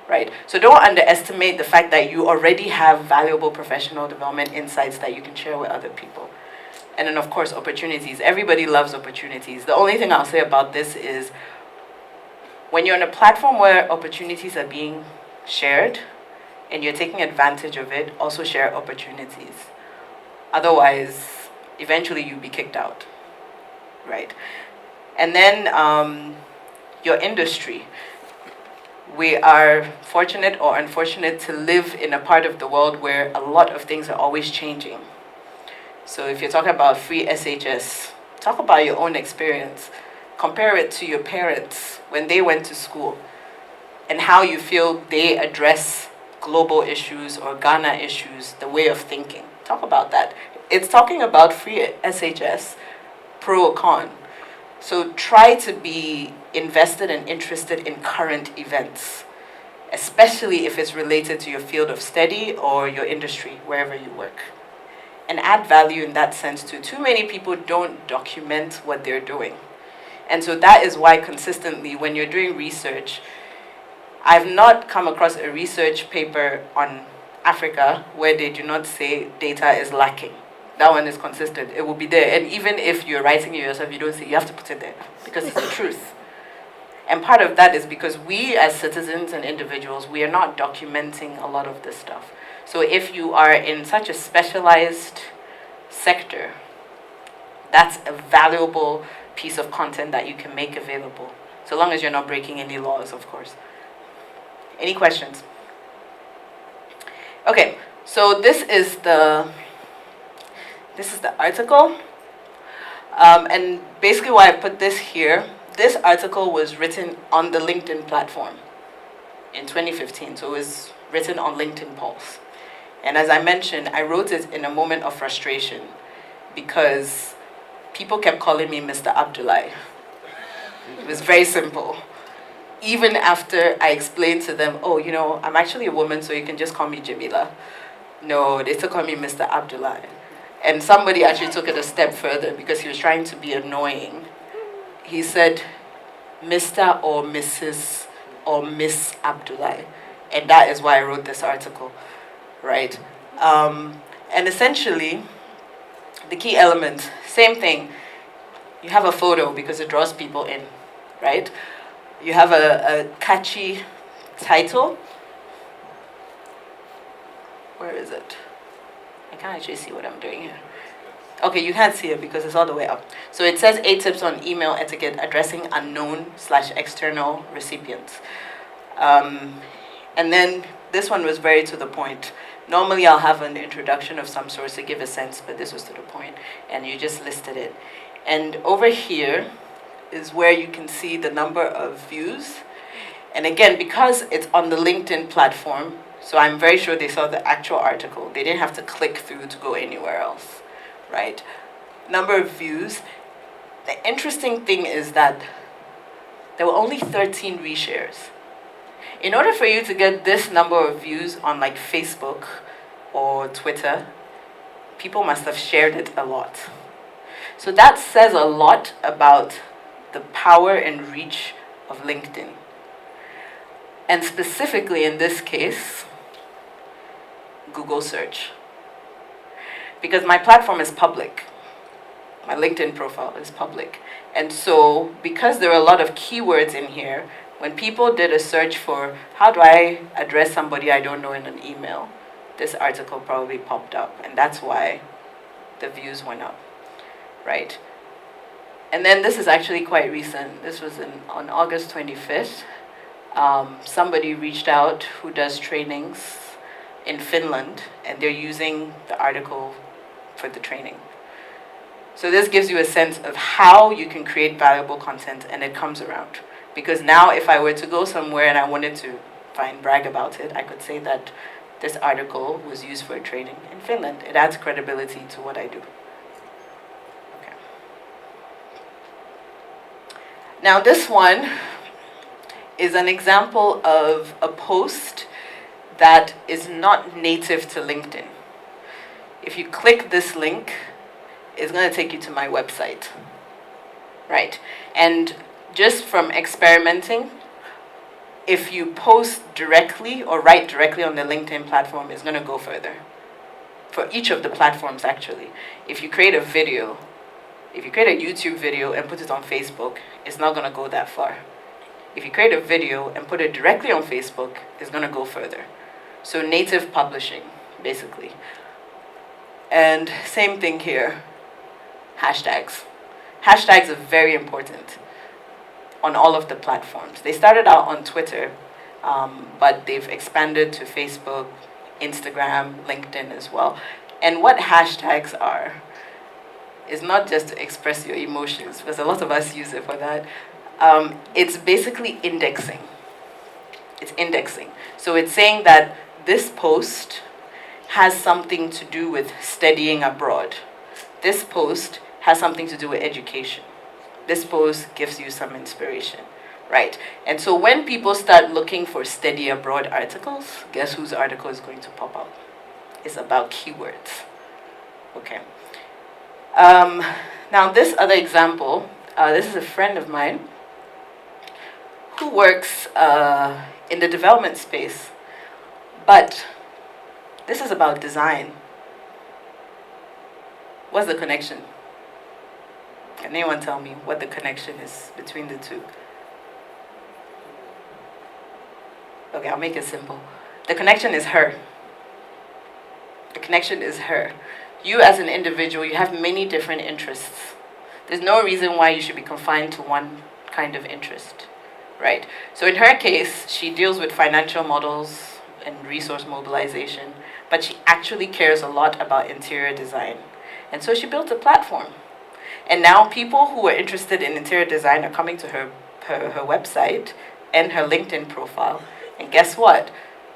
right? So don't underestimate the fact that you already have valuable professional development insights that you can share with other people. And then, of course, opportunities. Everybody loves opportunities. The only thing I'll say about this is when you're on a platform where opportunities are being shared and you're taking advantage of it, also share opportunities. Otherwise, eventually you'll be kicked out. Right. And then your industry. We are fortunate or unfortunate to live in a part of the world where a lot of things are always changing. So if you're talking about free SHS, talk about your own experience. Compare it to your parents when they went to school and how you feel they address global issues or Ghana issues, the way of thinking. Talk about that. It's talking about free SHS, pro or con. So try to be invested and interested in current events, especially if it's related to your field of study or your industry, wherever you work. And add value in that sense too. Too many people don't document what they're doing. And so that is why consistently when you're doing research, I've not come across a research paper on Africa where they do not say data is lacking. That one is consistent. It will be there. And even if you're writing it yourself, you don't say, you have to put it there because it's the truth. And part of that is because we as citizens and individuals, we are not documenting a lot of this stuff. So if you are in such a specialized sector, that's a valuable piece of content that you can make available. So long as you're not breaking any laws, of course. Any questions? Okay, so this is the article. And basically why I put this here, this article was written on the LinkedIn platform in 2015. So it was written on LinkedIn Pulse. And as I mentioned, I wrote it in a moment of frustration because people kept calling me Mr. Abdullahi. It was very simple. Even after I explained to them, oh, you know, I'm actually a woman, so you can just call me Jamila. No, they still call me Mr. Abdullahi. And somebody actually took it a step further because he was trying to be annoying. He said, Mr. or Mrs. or Miss Abdullahi. And that is why I wrote this article, right? And essentially, the key element, same thing. You have a photo because it draws people in, right? You have a catchy title. Where is it? I can't actually see what I'm doing here. Okay, you can't see it because it's all the way up. So it says 8 tips on email etiquette addressing unknown/external recipients. And then this one was very to the point. Normally I'll have an introduction of some sort to give a sense, but this was to the point, and you just listed it. And over here is where you can see the number of views. And again, because it's on the LinkedIn platform, so I'm very sure they saw the actual article. They didn't have to click through to go anywhere else, right? Number of views. The interesting thing is that there were only 13 reshares. In order for you to get this number of views on like Facebook or Twitter, people must have shared it a lot. So that says a lot about the power and reach of LinkedIn. And specifically in this case, Google search. Because my platform is public. My LinkedIn profile is public. And so because there are a lot of keywords in here, when people did a search for how do I address somebody I don't know in an email, this article probably popped up. And that's why the views went up, right? And then this is actually quite recent. This was on August 25th. Somebody reached out who does trainings in Finland, and they're using the article for the training. So this gives you a sense of how you can create valuable content, and it comes around. Because now if I were to go somewhere and I wanted to brag about it, I could say that this article was used for a training in Finland. It adds credibility to what I do. Okay. Now this one is an example of a post that is not native to LinkedIn. If you click this link, it's going to take you to my website, right? And just from experimenting, if you post directly or write directly on the LinkedIn platform, it's going to go further. For each of the platforms, actually. If you create a video, if you create a YouTube video and put it on Facebook, it's not going to go that far. If you create a video and put it directly on Facebook, it's going to go further. So native publishing, basically. And same thing here, hashtags. Hashtags are very important on all of the platforms. They started out on Twitter but they've expanded to Facebook, Instagram, LinkedIn as well. And what hashtags are is not just to express your emotions, because a lot of us use it for that. It's basically indexing. It's indexing. So it's saying that this post has something to do with studying abroad. This post has something to do with education. This post gives you some inspiration, right? And so when people start looking for study abroad articles, guess whose article is going to pop up? It's about keywords, okay? Now this other example, this is a friend of mine who works in the development space, but this is about design. What's the connection? Can anyone tell me what the connection is between the two? Okay, I'll make it simple. The connection is her. The connection is her. You as an individual, you have many different interests. There's no reason why you should be confined to one kind of interest, right? So in her case, she deals with financial models and resource mobilization, but she actually cares a lot about interior design. And so she built a platform. And now people who are interested in interior design are coming to her website and her LinkedIn profile. And guess what?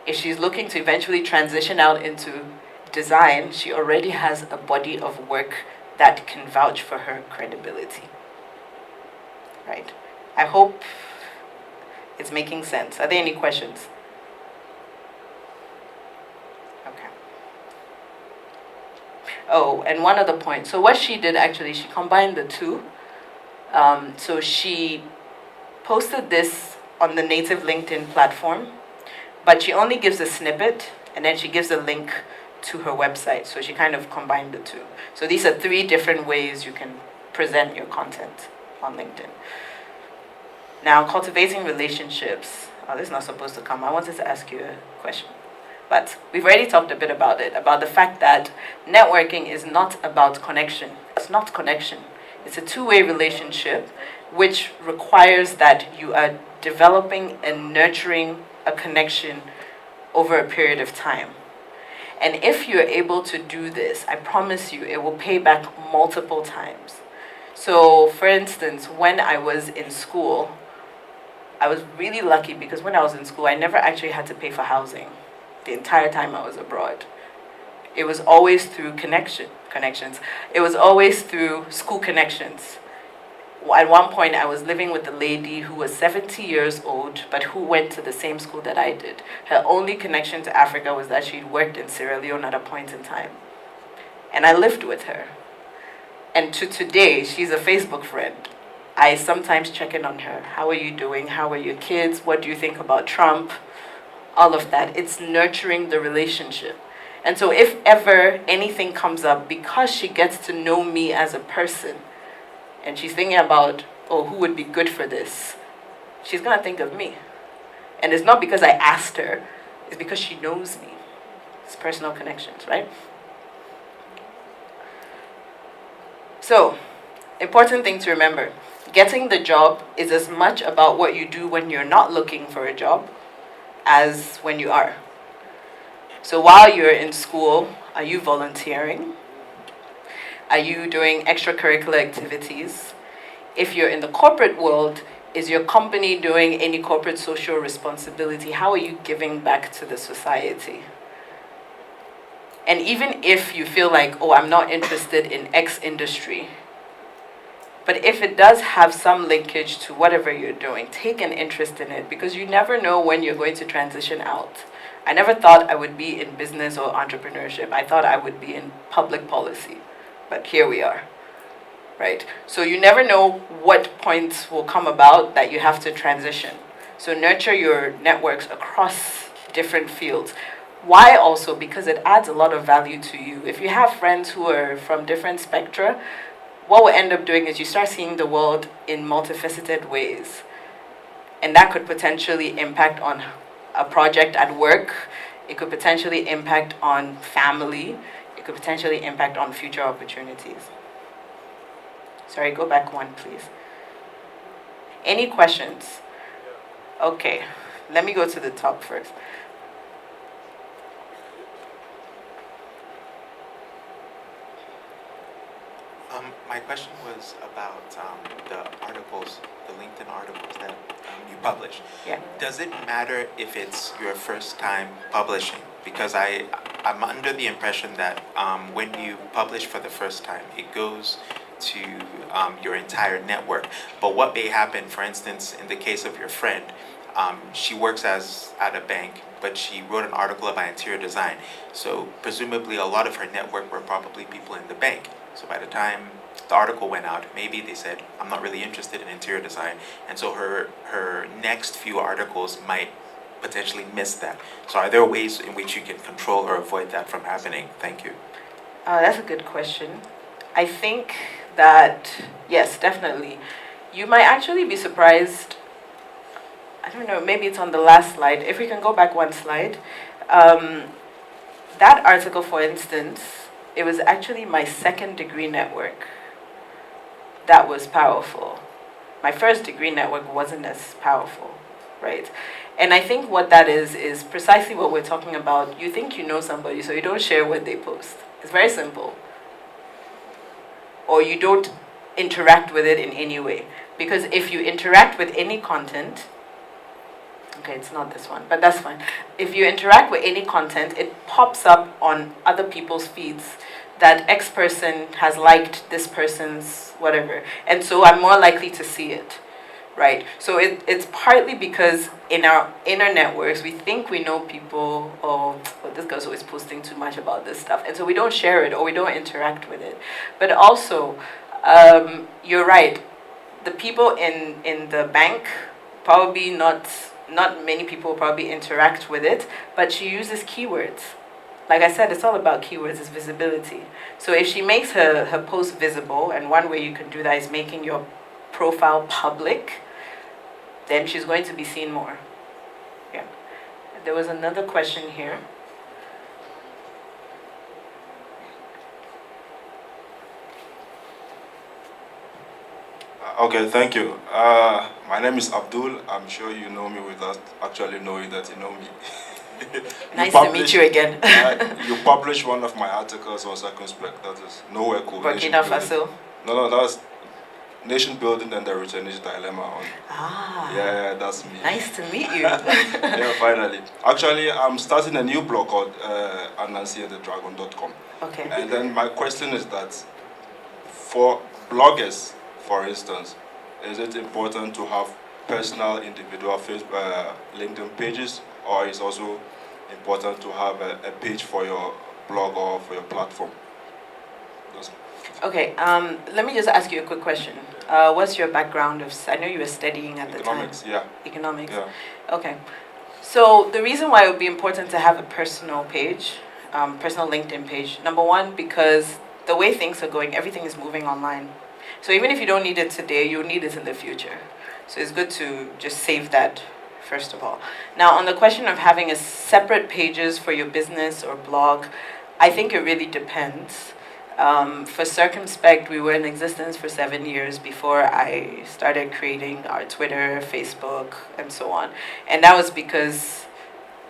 If she's looking to eventually transition out into design, she already has a body of work that can vouch for her credibility. Right? I hope it's making sense. Are there any questions? Okay. Oh, and one other point. So what she did actually, she combined the two. So she posted this on the native LinkedIn platform, but she only gives a snippet, and then she gives a link to her website. So she kind of combined the two. So these are 3 different ways you can present your content on LinkedIn. Now, cultivating relationships. Oh, this is not supposed to come. I wanted to ask you a question. But we've already talked a bit about it, about the fact that networking is not about connection. It's not connection. It's a 2-way relationship, which requires that you are developing and nurturing a connection over a period of time. And if you're able to do this, I promise you, it will pay back multiple times. So, for instance, when I was in school, I was really lucky because when I was in school, I never actually had to pay for housing the entire time I was abroad. It was always through connections. It was always through school connections. At one point, I was living with a lady who was 70 years old, but who went to the same school that I did. Her only connection to Africa was that she'd worked in Sierra Leone at a point in time. And I lived with her. And to today, she's a Facebook friend. I sometimes check in on her. How are you doing? How are your kids? What do you think about Trump? All of that. It's nurturing the relationship. And so if ever anything comes up, because she gets to know me as a person, and she's thinking about, oh, who would be good for this? She's going to think of me. And it's not because I asked her, it's because she knows me. It's personal connections, right? So, important thing to remember. Getting the job is as much about what you do when you're not looking for a job as when you are. So while you're in school, are you volunteering? Are you doing extracurricular activities? If you're in the corporate world, is your company doing any corporate social responsibility? How are you giving back to the society? And even if you feel like, oh, I'm not interested in X industry, but if it does have some linkage to whatever you're doing, take an interest in it, because you never know when you're going to transition out. I never thought I would be in business or entrepreneurship. I thought I would be in public policy. But here we are, right? So you never know what points will come about that you have to transition. So nurture your networks across different fields. Why also? Because it adds a lot of value to you. If you have friends who are from different spectra, what we'll end up doing is you start seeing the world in multifaceted ways. And that could potentially impact on a project at work. It could potentially impact on family. It could potentially impact on future opportunities. Sorry, go back one, please. Any questions? Okay. Let me go to the top first. My question was about the articles, the LinkedIn articles that you publish. Yeah. Does it matter if it's your first time publishing? Because I'm under the impression that when you publish for the first time, it goes to your entire network. But what may happen, for instance, in the case of your friend, she works at a bank, but she wrote an article about interior design. So presumably a lot of her network were probably people in the bank. So by the time the article went out, maybe they said, I'm not really interested in interior design. And so her next few articles might potentially miss that. So are there ways in which you can control or avoid that from happening? Thank you. That's a good question. I think that, yes, definitely. You might actually be surprised. I don't know, maybe it's on the last slide. If we can go back one slide. That article, for instance, it was actually my second degree network that was powerful. My first degree network wasn't as powerful, right? And I think what that is precisely what we're talking about. You think you know somebody, so you don't share what they post. It's very simple. Or you don't interact with it in any way. Because if you interact with any content, okay, it's not this one, but that's fine. If you interact with any content, it pops up on other people's feeds that X person has liked this person's whatever. And so I'm more likely to see it, right? So it's partly because in our inner networks, we think we know people, or well, this guy's always posting too much about this stuff. And so we don't share it or we don't interact with it. But also, you're right, the people in the bank, probably not many people probably interact with it, but she uses keywords. Like I said, it's all about keywords, it's visibility. So if she makes her post visible, and one way you can do that is making your profile public, then she's going to be seen more. Yeah. There was another question here. Okay, thank you. My name is Abdul. I'm sure you know me without actually knowing that you know me. Nice to meet you again. You published one of my articles on Circumspect, that is Nowhere Cool. Burkina Faso. No, that's Nation Building and the Returnage Dilemma. Yeah, that's me. Nice to meet you. Yeah, finally. Actually, I'm starting a new blog called AnansiandTheDragon.com. Okay. And then my question is that for bloggers, for instance, is it important to have personal, individual LinkedIn pages, or is also important to have a page for your blog or for your platform? Okay, let me just ask you a quick question. What's your background of, I know you were studying at the time. Economics, yeah. Economics? Yeah. Okay. So the reason why it would be important to have a personal page, personal LinkedIn page, number one, because the way things are going, everything is moving online. So even if you don't need it today, you'll need it in the future. So it's good to just save that, first of all. Now, on the question of having a separate pages for your business or blog, I think it really depends. For Circumspect, we were in existence for 7 years before I started creating our Twitter, Facebook, and so on. And that was because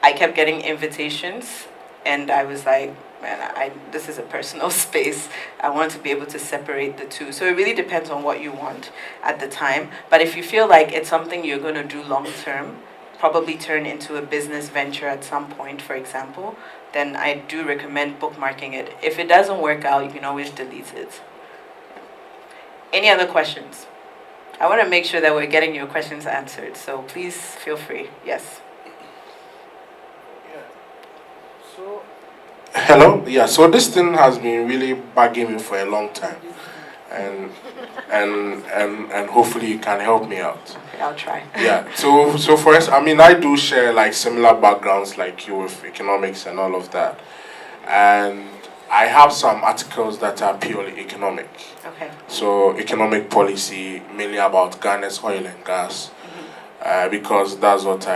I kept getting invitations, and I was like, man, this is a personal space. I want to be able to separate the two. So it really depends on what you want at the time. But if you feel like it's something you're going to do long term, probably turn into a business venture at some point, for example, then I do recommend bookmarking it. If it doesn't work out, you can always delete it. Any other questions? I want to make sure that we're getting your questions answered, so please feel free. Yes. Hello? Yeah, so this thing has been really bugging me for a long time. And hopefully you can help me out. Okay, I'll try. Yeah, so for us, I mean, I do share like similar backgrounds like you with economics and all of that. And I have some articles that are purely economic. Okay. So economic policy, mainly about Ghana's oil and gas, because that's what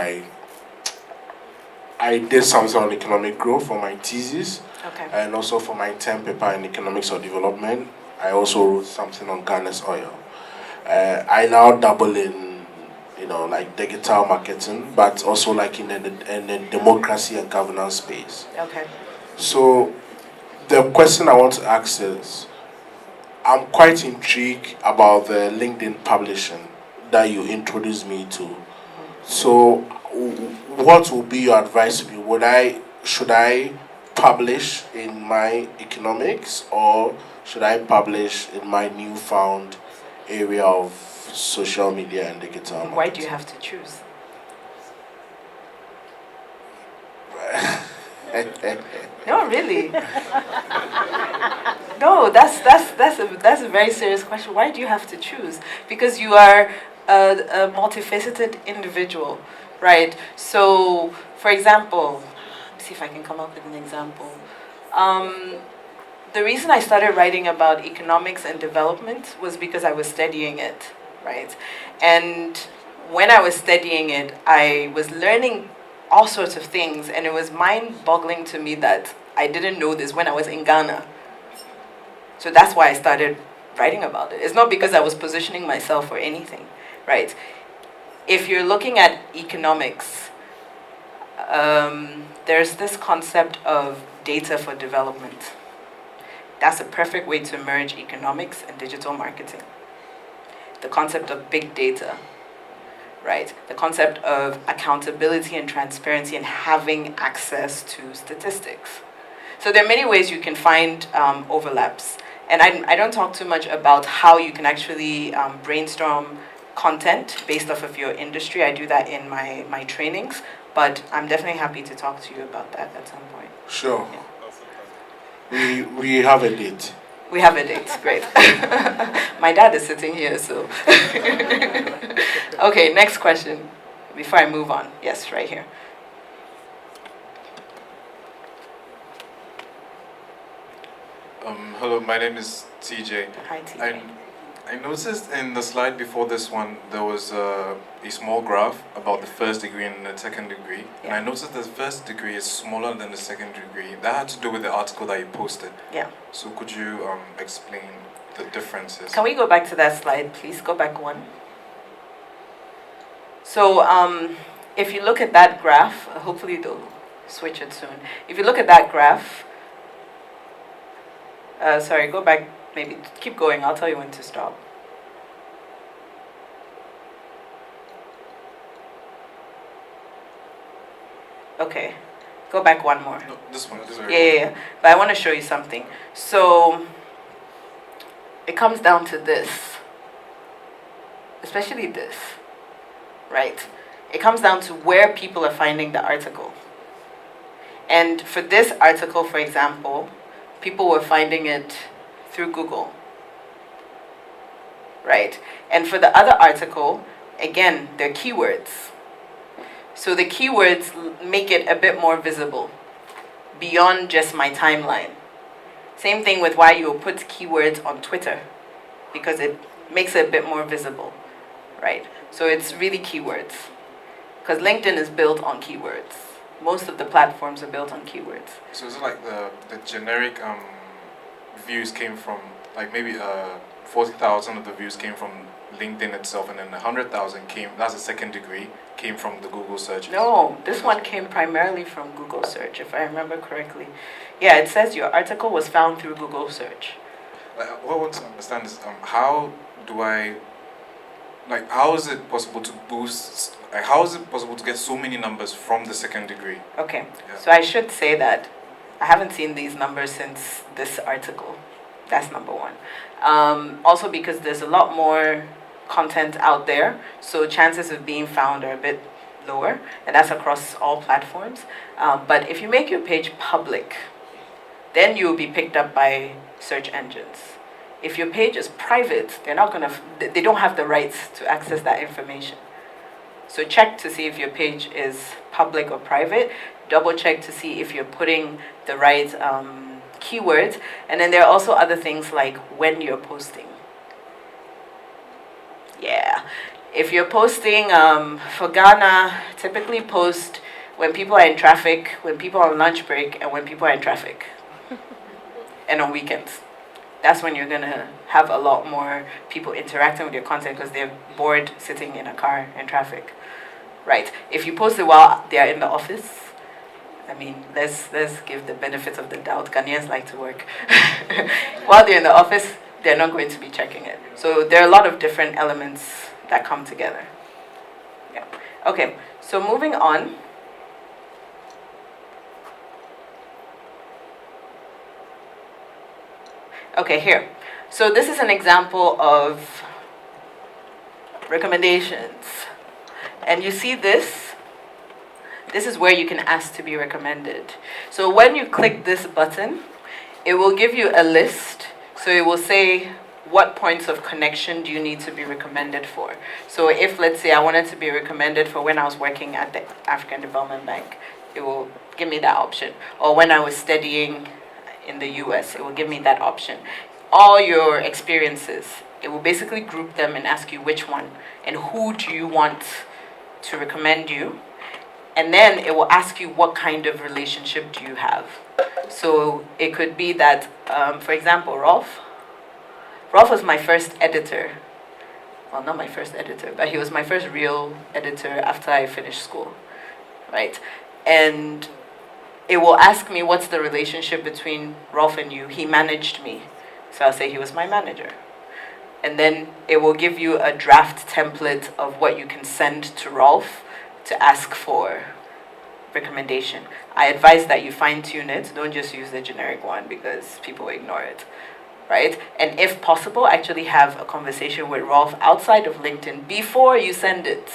I did something on economic growth for my thesis, okay, and also for my term paper in economics of development. I also wrote something on Ghana's oil. I now dabble in like digital marketing, but also like in the democracy and governance space. Okay. So the question I want to ask is, I'm quite intrigued about the LinkedIn publishing that you introduced me to. So, what would be your advice to me? Should I publish in my economics, or should I publish in my newfound area of social media and digital marketing? Why do you have to choose? No, really. No, that's a very serious question. Why do you have to choose? Because you are a multifaceted individual, right? So, for example, let me see if I can come up with an example. The reason I started writing about economics and development was because I was studying it, right? And when I was studying it, I was learning all sorts of things, and it was mind-boggling to me that I didn't know this when I was in Ghana. So that's why I started writing about it. It's not because I was positioning myself or anything, right? If you're looking at economics, there's this concept of data for development. That's a perfect way to merge economics and digital marketing. The concept of big data, right? The concept of accountability and transparency and having access to statistics. So there are many ways you can find overlaps. And I don't talk too much about how you can actually brainstorm content based off of your industry. I do that in my trainings, but I'm definitely happy to talk to you about that at some point. Sure. Yeah. We have a date. We have a date, great. My dad is sitting here, so. Okay, next question, before I move on. Yes, right here. Hello, my name is TJ. Hi, TJ. I noticed in the slide before this one, there was a small graph about the first degree and the second degree. And I noticed the first degree is smaller than the second degree. That had to do with the article that you posted. Yeah. So could you explain the differences? Can we go back to that slide, please? Go back one. So if you look at that graph, hopefully they'll switch it soon. If you look at that graph, sorry, go back, maybe keep going, I'll tell you when to stop. Okay, go back one more. No, this one. Yeah. But I want to show you something. So it comes down to this, especially this, right? It comes down to where people are finding the article. And for this article, for example, people were finding it through Google, right? And for the other article, again, they're keywords. So the keywords make it a bit more visible beyond just my timeline. Same thing with why you will put keywords on Twitter, because it makes it a bit more visible, right? So it's really keywords, because LinkedIn is built on keywords. Most of the platforms are built on keywords. So is it like the generic views came from, like maybe 40,000 of the views came from LinkedIn itself, and then 100,000 came, that's a second degree, came from the Google searches? No, this one came primarily from Google search, if I remember correctly. Yeah, it says your article was found through Google search. What I want to understand is how is it possible to boost, how is it possible to get so many numbers from the second degree? Okay, Yeah. so I should say that I haven't seen these numbers since this article. That's number one. Also because there's a lot more content out there, so chances of being found are a bit lower, and that's across all platforms. But if you make your page public, then you will be picked up by search engines. If your page is private, they don't have the rights to access that information. So check to see if your page is public or private. Double check to see if you're putting the right keywords. And then there are also other things like when you're posting. Yeah. If you're posting, for Ghana, typically post when people are in traffic, when people are on lunch break, and when people are in traffic. And on weekends. that's when you're gonna have a lot more people interacting with your content because they're bored sitting in a car in traffic, right? If you post it while they're in the office, I mean, let's give the benefits of the doubt. Ghanaians like to work. While they're in the office, they're not going to be checking it. So there are a lot of different elements that come together. Yeah. Okay, so moving on. Okay, here. So this is an example of recommendations. And you see this? This is where you can ask to be recommended. So when you click this button, it will give you a list. So it will say, what points of connection do you need to be recommended for? So if, let's say, I wanted to be recommended for when I was working at the African Development Bank, it will give me that option. Or when I was studying in the US, it will give me that option. All your experiences, it will basically group them and ask you which one and who do you want to recommend you. And then it will ask you what kind of relationship do you have. So it could be that, for example, Rolf was my first editor. Well, not my first editor, but he was my first real editor after I finished school, right? And it will ask me what's the relationship between Rolf and you. He managed me, so I'll say he was my manager. And then it will give you a draft template of what you can send to Rolf to ask for recommendation. I advise that you fine-tune it. Don't just use the generic one because people ignore it, right? And if possible, actually have a conversation with Rolf outside of LinkedIn before you send it.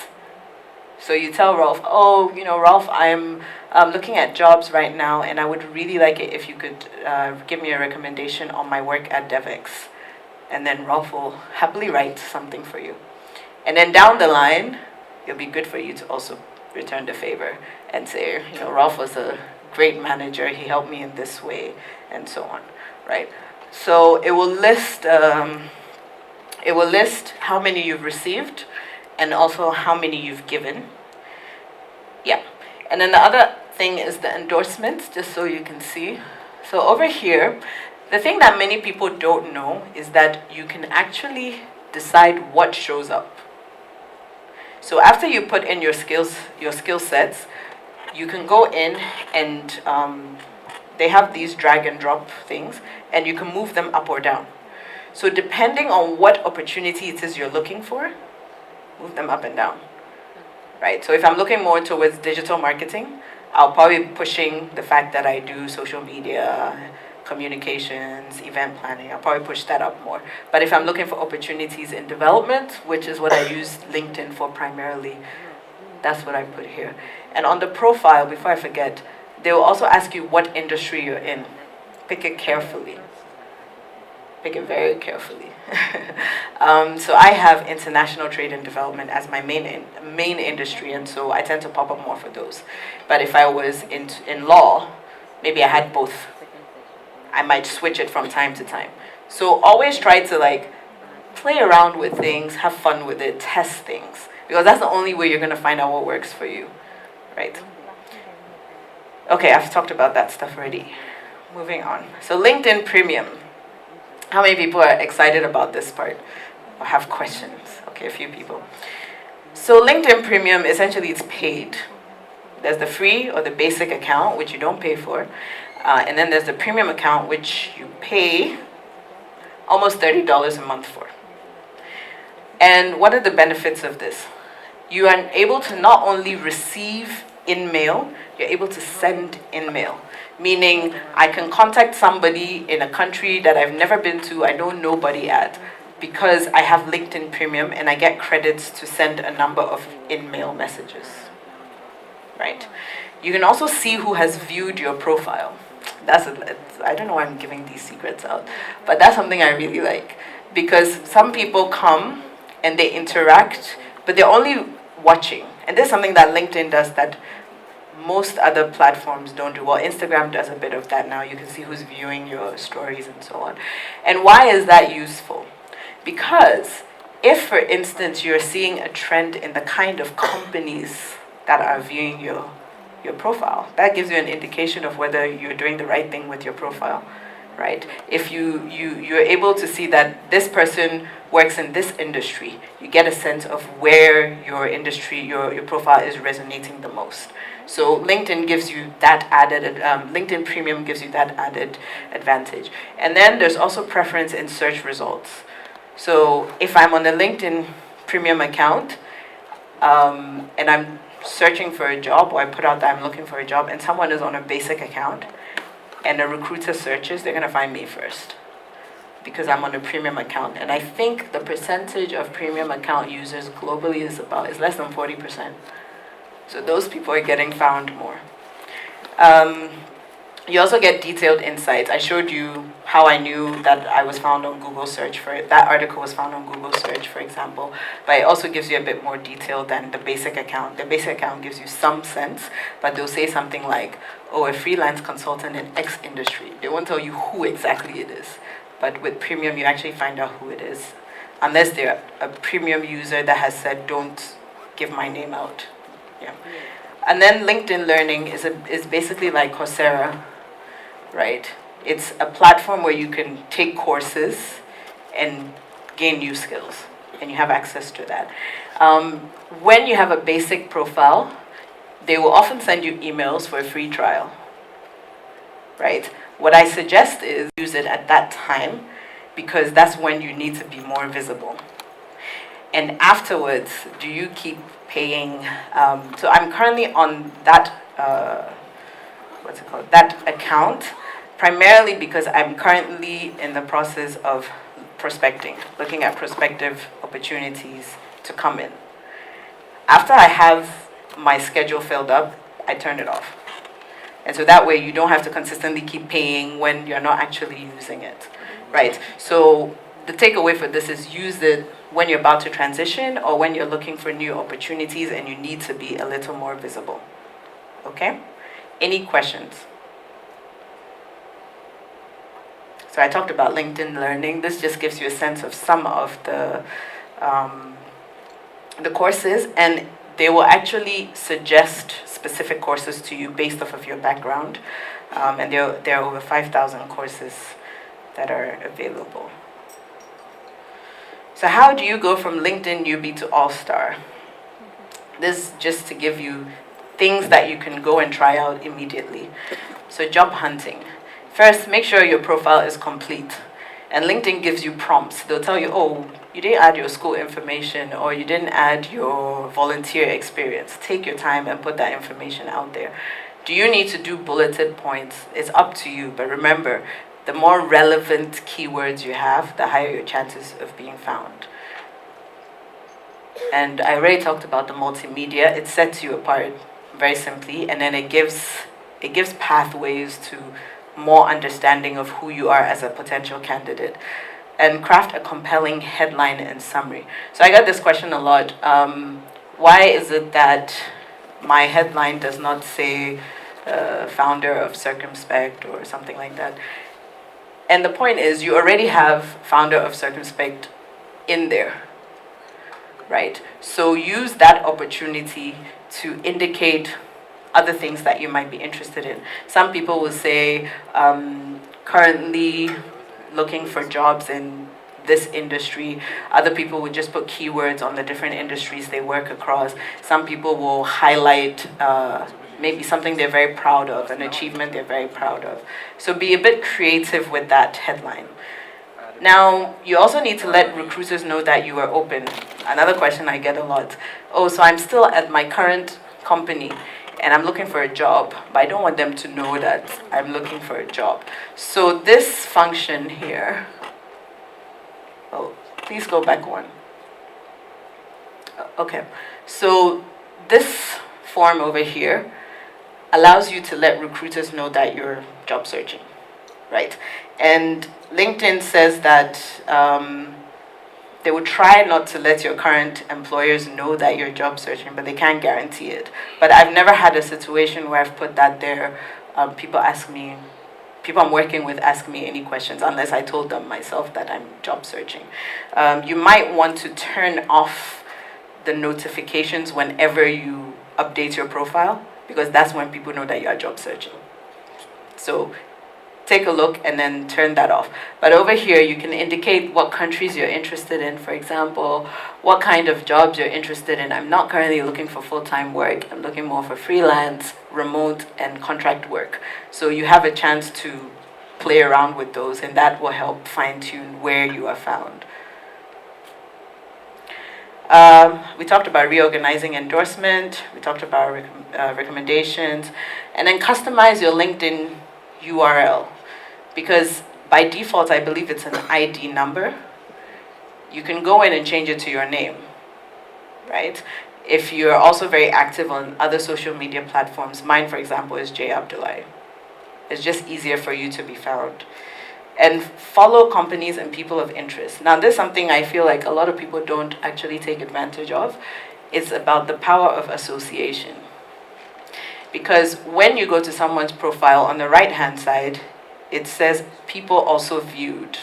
So you tell Rolf, oh, you know, Rolf, I'm looking at jobs right now, and I would really like it if you could give me a recommendation on my work at DevX. And then Rolf will happily write something for you. And then down the line, it'll be good for you to also return the favor and say, you know, Rolf was a great manager. He helped me in this way, and so on, right? So it will list how many you've received and also how many you've given. Yeah. And then the other thing is the endorsements, just so you can see. So over here, the thing that many people don't know is that you can actually decide what shows up. So after you put in your skill sets, you can go in and they have these drag and drop things, and you can move them up or down. So depending on what opportunity it is you're looking for, move them up and down, right? So if I'm looking more towards digital marketing, I'll probably be pushing the fact that I do social media, communications, event planning. I'll probably push that up more. But if I'm looking for opportunities in development, which is what I use LinkedIn for primarily, that's what I put here. And on the profile, before I forget, they will also ask you what industry you're in. Pick it carefully. Pick it very carefully. So I have international trade and development as my main industry, and so I tend to pop up more for those. But if I was in law, maybe I had both. I might switch it from time to time. So always try to like play around with things, have fun with it, test things, because that's the only way you're going to find out what works for you, right? Okay, I've talked about that stuff already. Moving on. So LinkedIn Premium. How many people are excited about this part or have questions? Okay, a few people. So LinkedIn Premium, essentially it's paid. There's the free or the basic account, which you don't pay for. And then there's the premium account, which you pay almost $30 a month for. And what are the benefits of this? You are able to not only receive in mail, you're able to send in mail. Meaning I can contact somebody in a country that I've never been to, I know nobody at, because I have LinkedIn Premium and I get credits to send a number of in-mail messages, right? You can also see who has viewed your profile. I don't know why I'm giving these secrets out, but that's something I really like, because some people come and they interact, but they're only watching. And there's something that LinkedIn does that most other platforms don't do. Well, Instagram does a bit of that now. You can see who's viewing your stories and so on. And why is that useful? Because if, for instance, you're seeing a trend in the kind of companies that are viewing your profile, that gives you an indication of whether you're doing the right thing with your profile, right? If you're able to see that this person works in this industry, you get a sense of where your industry, your profile is resonating the most. So LinkedIn gives you that added, LinkedIn Premium gives you that added advantage. And then there's also preference in search results. So if I'm on a LinkedIn Premium account, and I'm searching for a job, or I put out that I'm looking for a job, and someone is on a basic account, and a recruiter searches, they're gonna find me first, because I'm on a premium account. And I think the percentage of premium account users globally is less than 40%. So those people are getting found more. You also get detailed insights. I showed you how I knew that I was found on Google search for it. That article was found on Google search, for example. But it also gives you a bit more detail than the basic account. The basic account gives you some sense, but they'll say something like, oh, a freelance consultant in X industry. They won't tell you who exactly it is. But with premium, you actually find out who it is. Unless they're a premium user that has said, don't give my name out. Yeah. And then LinkedIn Learning is basically like Coursera, right? It's a platform where you can take courses and gain new skills, and you have access to that. When you have a basic profile, they will often send you emails for a free trial, right? What I suggest is use it at that time, because that's when you need to be more visible. And afterwards, do you keep paying? So I'm currently on that, that account, primarily because I'm currently in the process of prospecting, looking at prospective opportunities to come in. After I have my schedule filled up, I turn it off. And so that way you don't have to consistently keep paying when you're not actually using it, right? So the takeaway for this is use it when you're about to transition or when you're looking for new opportunities and you need to be a little more visible, okay? Any questions? So I talked about LinkedIn Learning. This just gives you a sense of some of the courses, and they will actually suggest specific courses to you based off of your background. And there are over 5,000 courses that are available. So how do you go from LinkedIn newbie to all-star? This just to give you things that you can go and try out immediately. So job hunting. First, make sure your profile is complete. And LinkedIn gives you prompts. They'll tell you, oh, you didn't add your school information or you didn't add your volunteer experience. Take your time and put that information out there. Do you need to do bulleted points? It's up to you. But remember, the more relevant keywords you have, the higher your chances of being found. And I already talked about the multimedia. It sets you apart very simply, and then it gives pathways to more understanding of who you are as a potential candidate. And craft a compelling headline and summary. So I got this question a lot. Why is it that my headline does not say founder of Circumspect or something like that? And the point is, you already have founder of Circumspect in there, right? So use that opportunity to indicate other things that you might be interested in. Some people will say, currently looking for jobs in this industry. Other people would just put keywords on the different industries they work across. Some people will highlight maybe something they're very proud of, an achievement they're very proud of. So be a bit creative with that headline. Now, you also need to let recruiters know that you are open. Another question I get a lot. Oh, so I'm still at my current company and I'm looking for a job, but I don't want them to know that I'm looking for a job. So this function here, oh, please go back one. Okay, so this form over here allows you to let recruiters know that you're job searching, right? And LinkedIn says that they would try not to let your current employers know that you're job searching, but they can't guarantee it. But I've never had a situation where I've put that there. People I'm working with ask me any questions unless I told them myself that I'm job searching. You might want to turn off the notifications whenever you update your profile, because that's when people know that you are job searching. So take a look and then turn that off. But over here, you can indicate what countries you're interested in. For example, what kind of jobs you're interested in. I'm not currently looking for full-time work. I'm looking more for freelance, remote, and contract work. So you have a chance to play around with those, and that will help fine-tune where you are found. We talked about reorganizing endorsement. We talked about recommendations. And then customize your LinkedIn URL. Because by default, I believe it's an ID number. You can go in and change it to your name, right? If you're also very active on other social media platforms, mine, for example, is J. Abdullahi. It's just easier for you to be found. And follow companies and people of interest. Now, this is something I feel like a lot of people don't actually take advantage of. It's about the power of association. Because when you go to someone's profile on the right-hand side, it says people also viewed.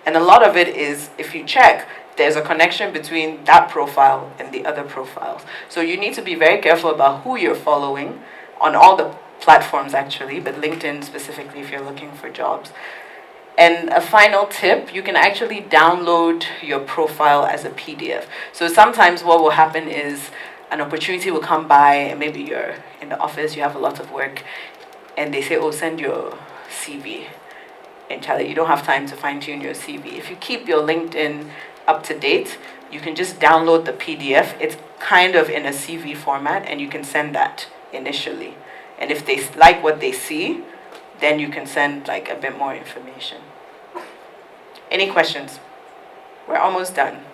And a lot of it is, if you check, there's a connection between that profile and the other profiles. So you need to be very careful about who you're following on all the platforms actually, but LinkedIn specifically if you're looking for jobs. And a final tip, you can actually download your profile as a PDF. So sometimes what will happen is an opportunity will come by and maybe you're in the office, you have a lot of work, and they say, oh, send your CV. And Charlie, you don't have time to fine tune your CV. If you keep your LinkedIn up to date, you can just download the PDF. It's kind of in a CV format and you can send that initially. And if they like what they see, then you can send like a bit more information. Any questions? We're almost done.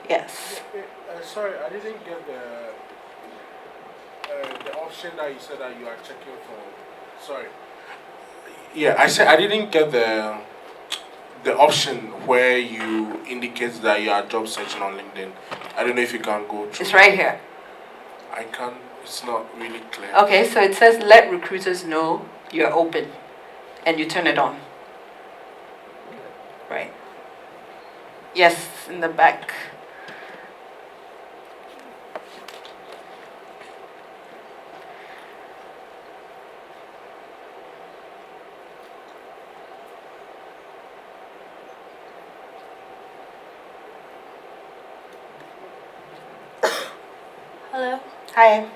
Yes. Sorry, I didn't get the option that you said that you are checking for. Sorry. Yeah, I said I didn't get the option where you indicate that you are job searching on LinkedIn. I don't know if you can go through. It's right here. I can't. It's not really clear. Okay, so it says let recruiters know you're open, and you turn it on. Right. Yes, in the back. Hello. Hi.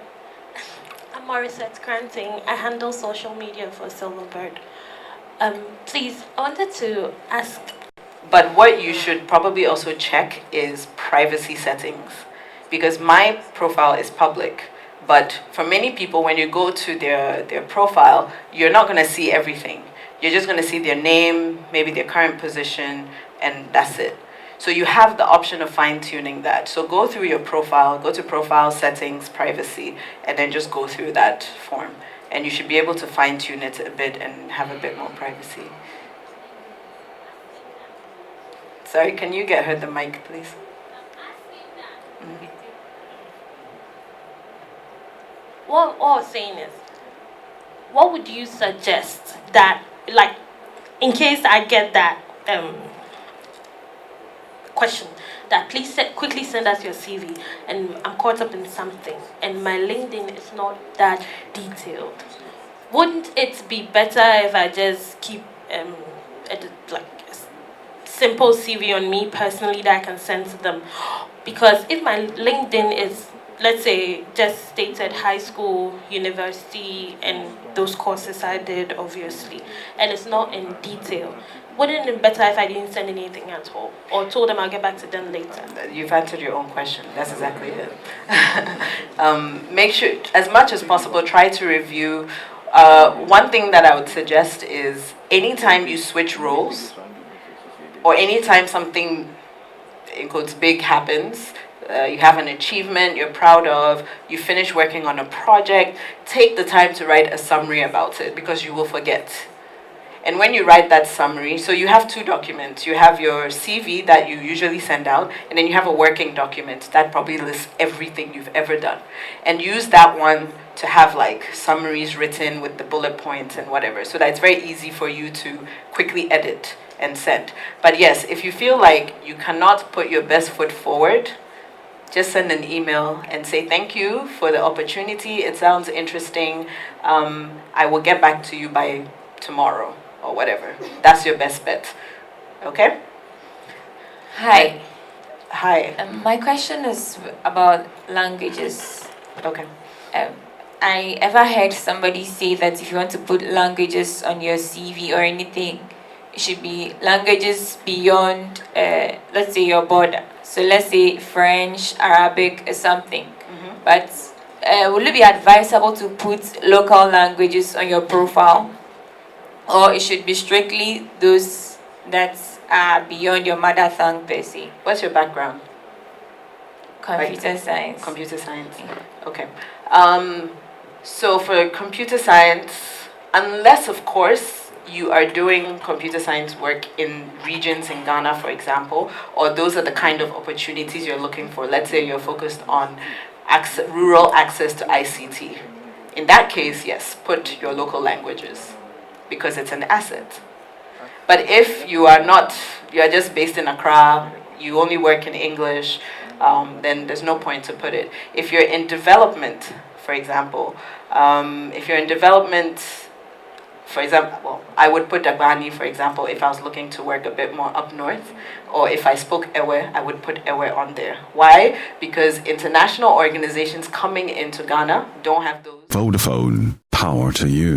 I'm Morissette Cranting. I handle social media for Silverbird. Please, I wanted to ask. But what you should probably also check is privacy settings. Because my profile is public. But for many people, when you go to their profile, you're not going to see everything. You're just going to see their name, maybe their current position, and that's it. So you have the option of fine-tuning that. So go through your profile, go to profile settings, privacy, and then just go through that form. And you should be able to fine-tune it a bit and have a bit more privacy. Sorry, can you get her the mic, please? Mm-hmm. What I was saying is, what would you suggest that, like, in case I get that question, that please quickly send us your CV and I'm caught up in something and my LinkedIn is not that detailed. Wouldn't it be better if I just keep like a simple CV on me personally that I can send to them? Because if my LinkedIn is, let's say, just stated high school, university, and those courses I did, obviously, and it's not in detail, wouldn't it be better if I didn't send anything at all? Or told them I'll get back to them later? You've answered your own question. That's exactly it. Make sure, as much as possible, try to review. One thing that I would suggest is anytime you switch roles, or anytime something, in quotes, big happens, you have an achievement you're proud of, you finish working on a project, take the time to write a summary about it because you will forget. And when you write that summary, so you have two documents. You have your CV that you usually send out, and then you have a working document that probably lists everything you've ever done. And use that one to have like summaries written with the bullet points and whatever, so that it's very easy for you to quickly edit and send. But yes, if you feel like you cannot put your best foot forward, just send an email and say thank you for the opportunity. It sounds interesting. I will get back to you by tomorrow or whatever. That's your best bet. Okay? Hi. Hi. My question is about languages. Okay. I ever heard somebody say that if you want to put languages on your CV or anything, it should be languages beyond, let's say, your border. So let's say French, Arabic, or something. But would it be advisable to put local languages on your profile? Or it should be strictly those that are beyond your mother tongue per se? What's your background? Computer science. Computer science. Okay. So for computer science, unless of course you are doing computer science work in regions in Ghana, for example, or those are the kind of opportunities you're looking for. Let's say you're focused on rural access to ICT. In that case, yes, put your local languages because it's an asset. But if you are not, you are just based in Accra, you only work in English, then there's no point to put it. If you're in development, for example, if you're in development, for example, well, I would put Dagbani, for example, if I was looking to work a bit more up north, or if I spoke Ewe, I would put Ewe on there. Why? Because international organizations coming into Ghana don't have those. Vodafone, power to you.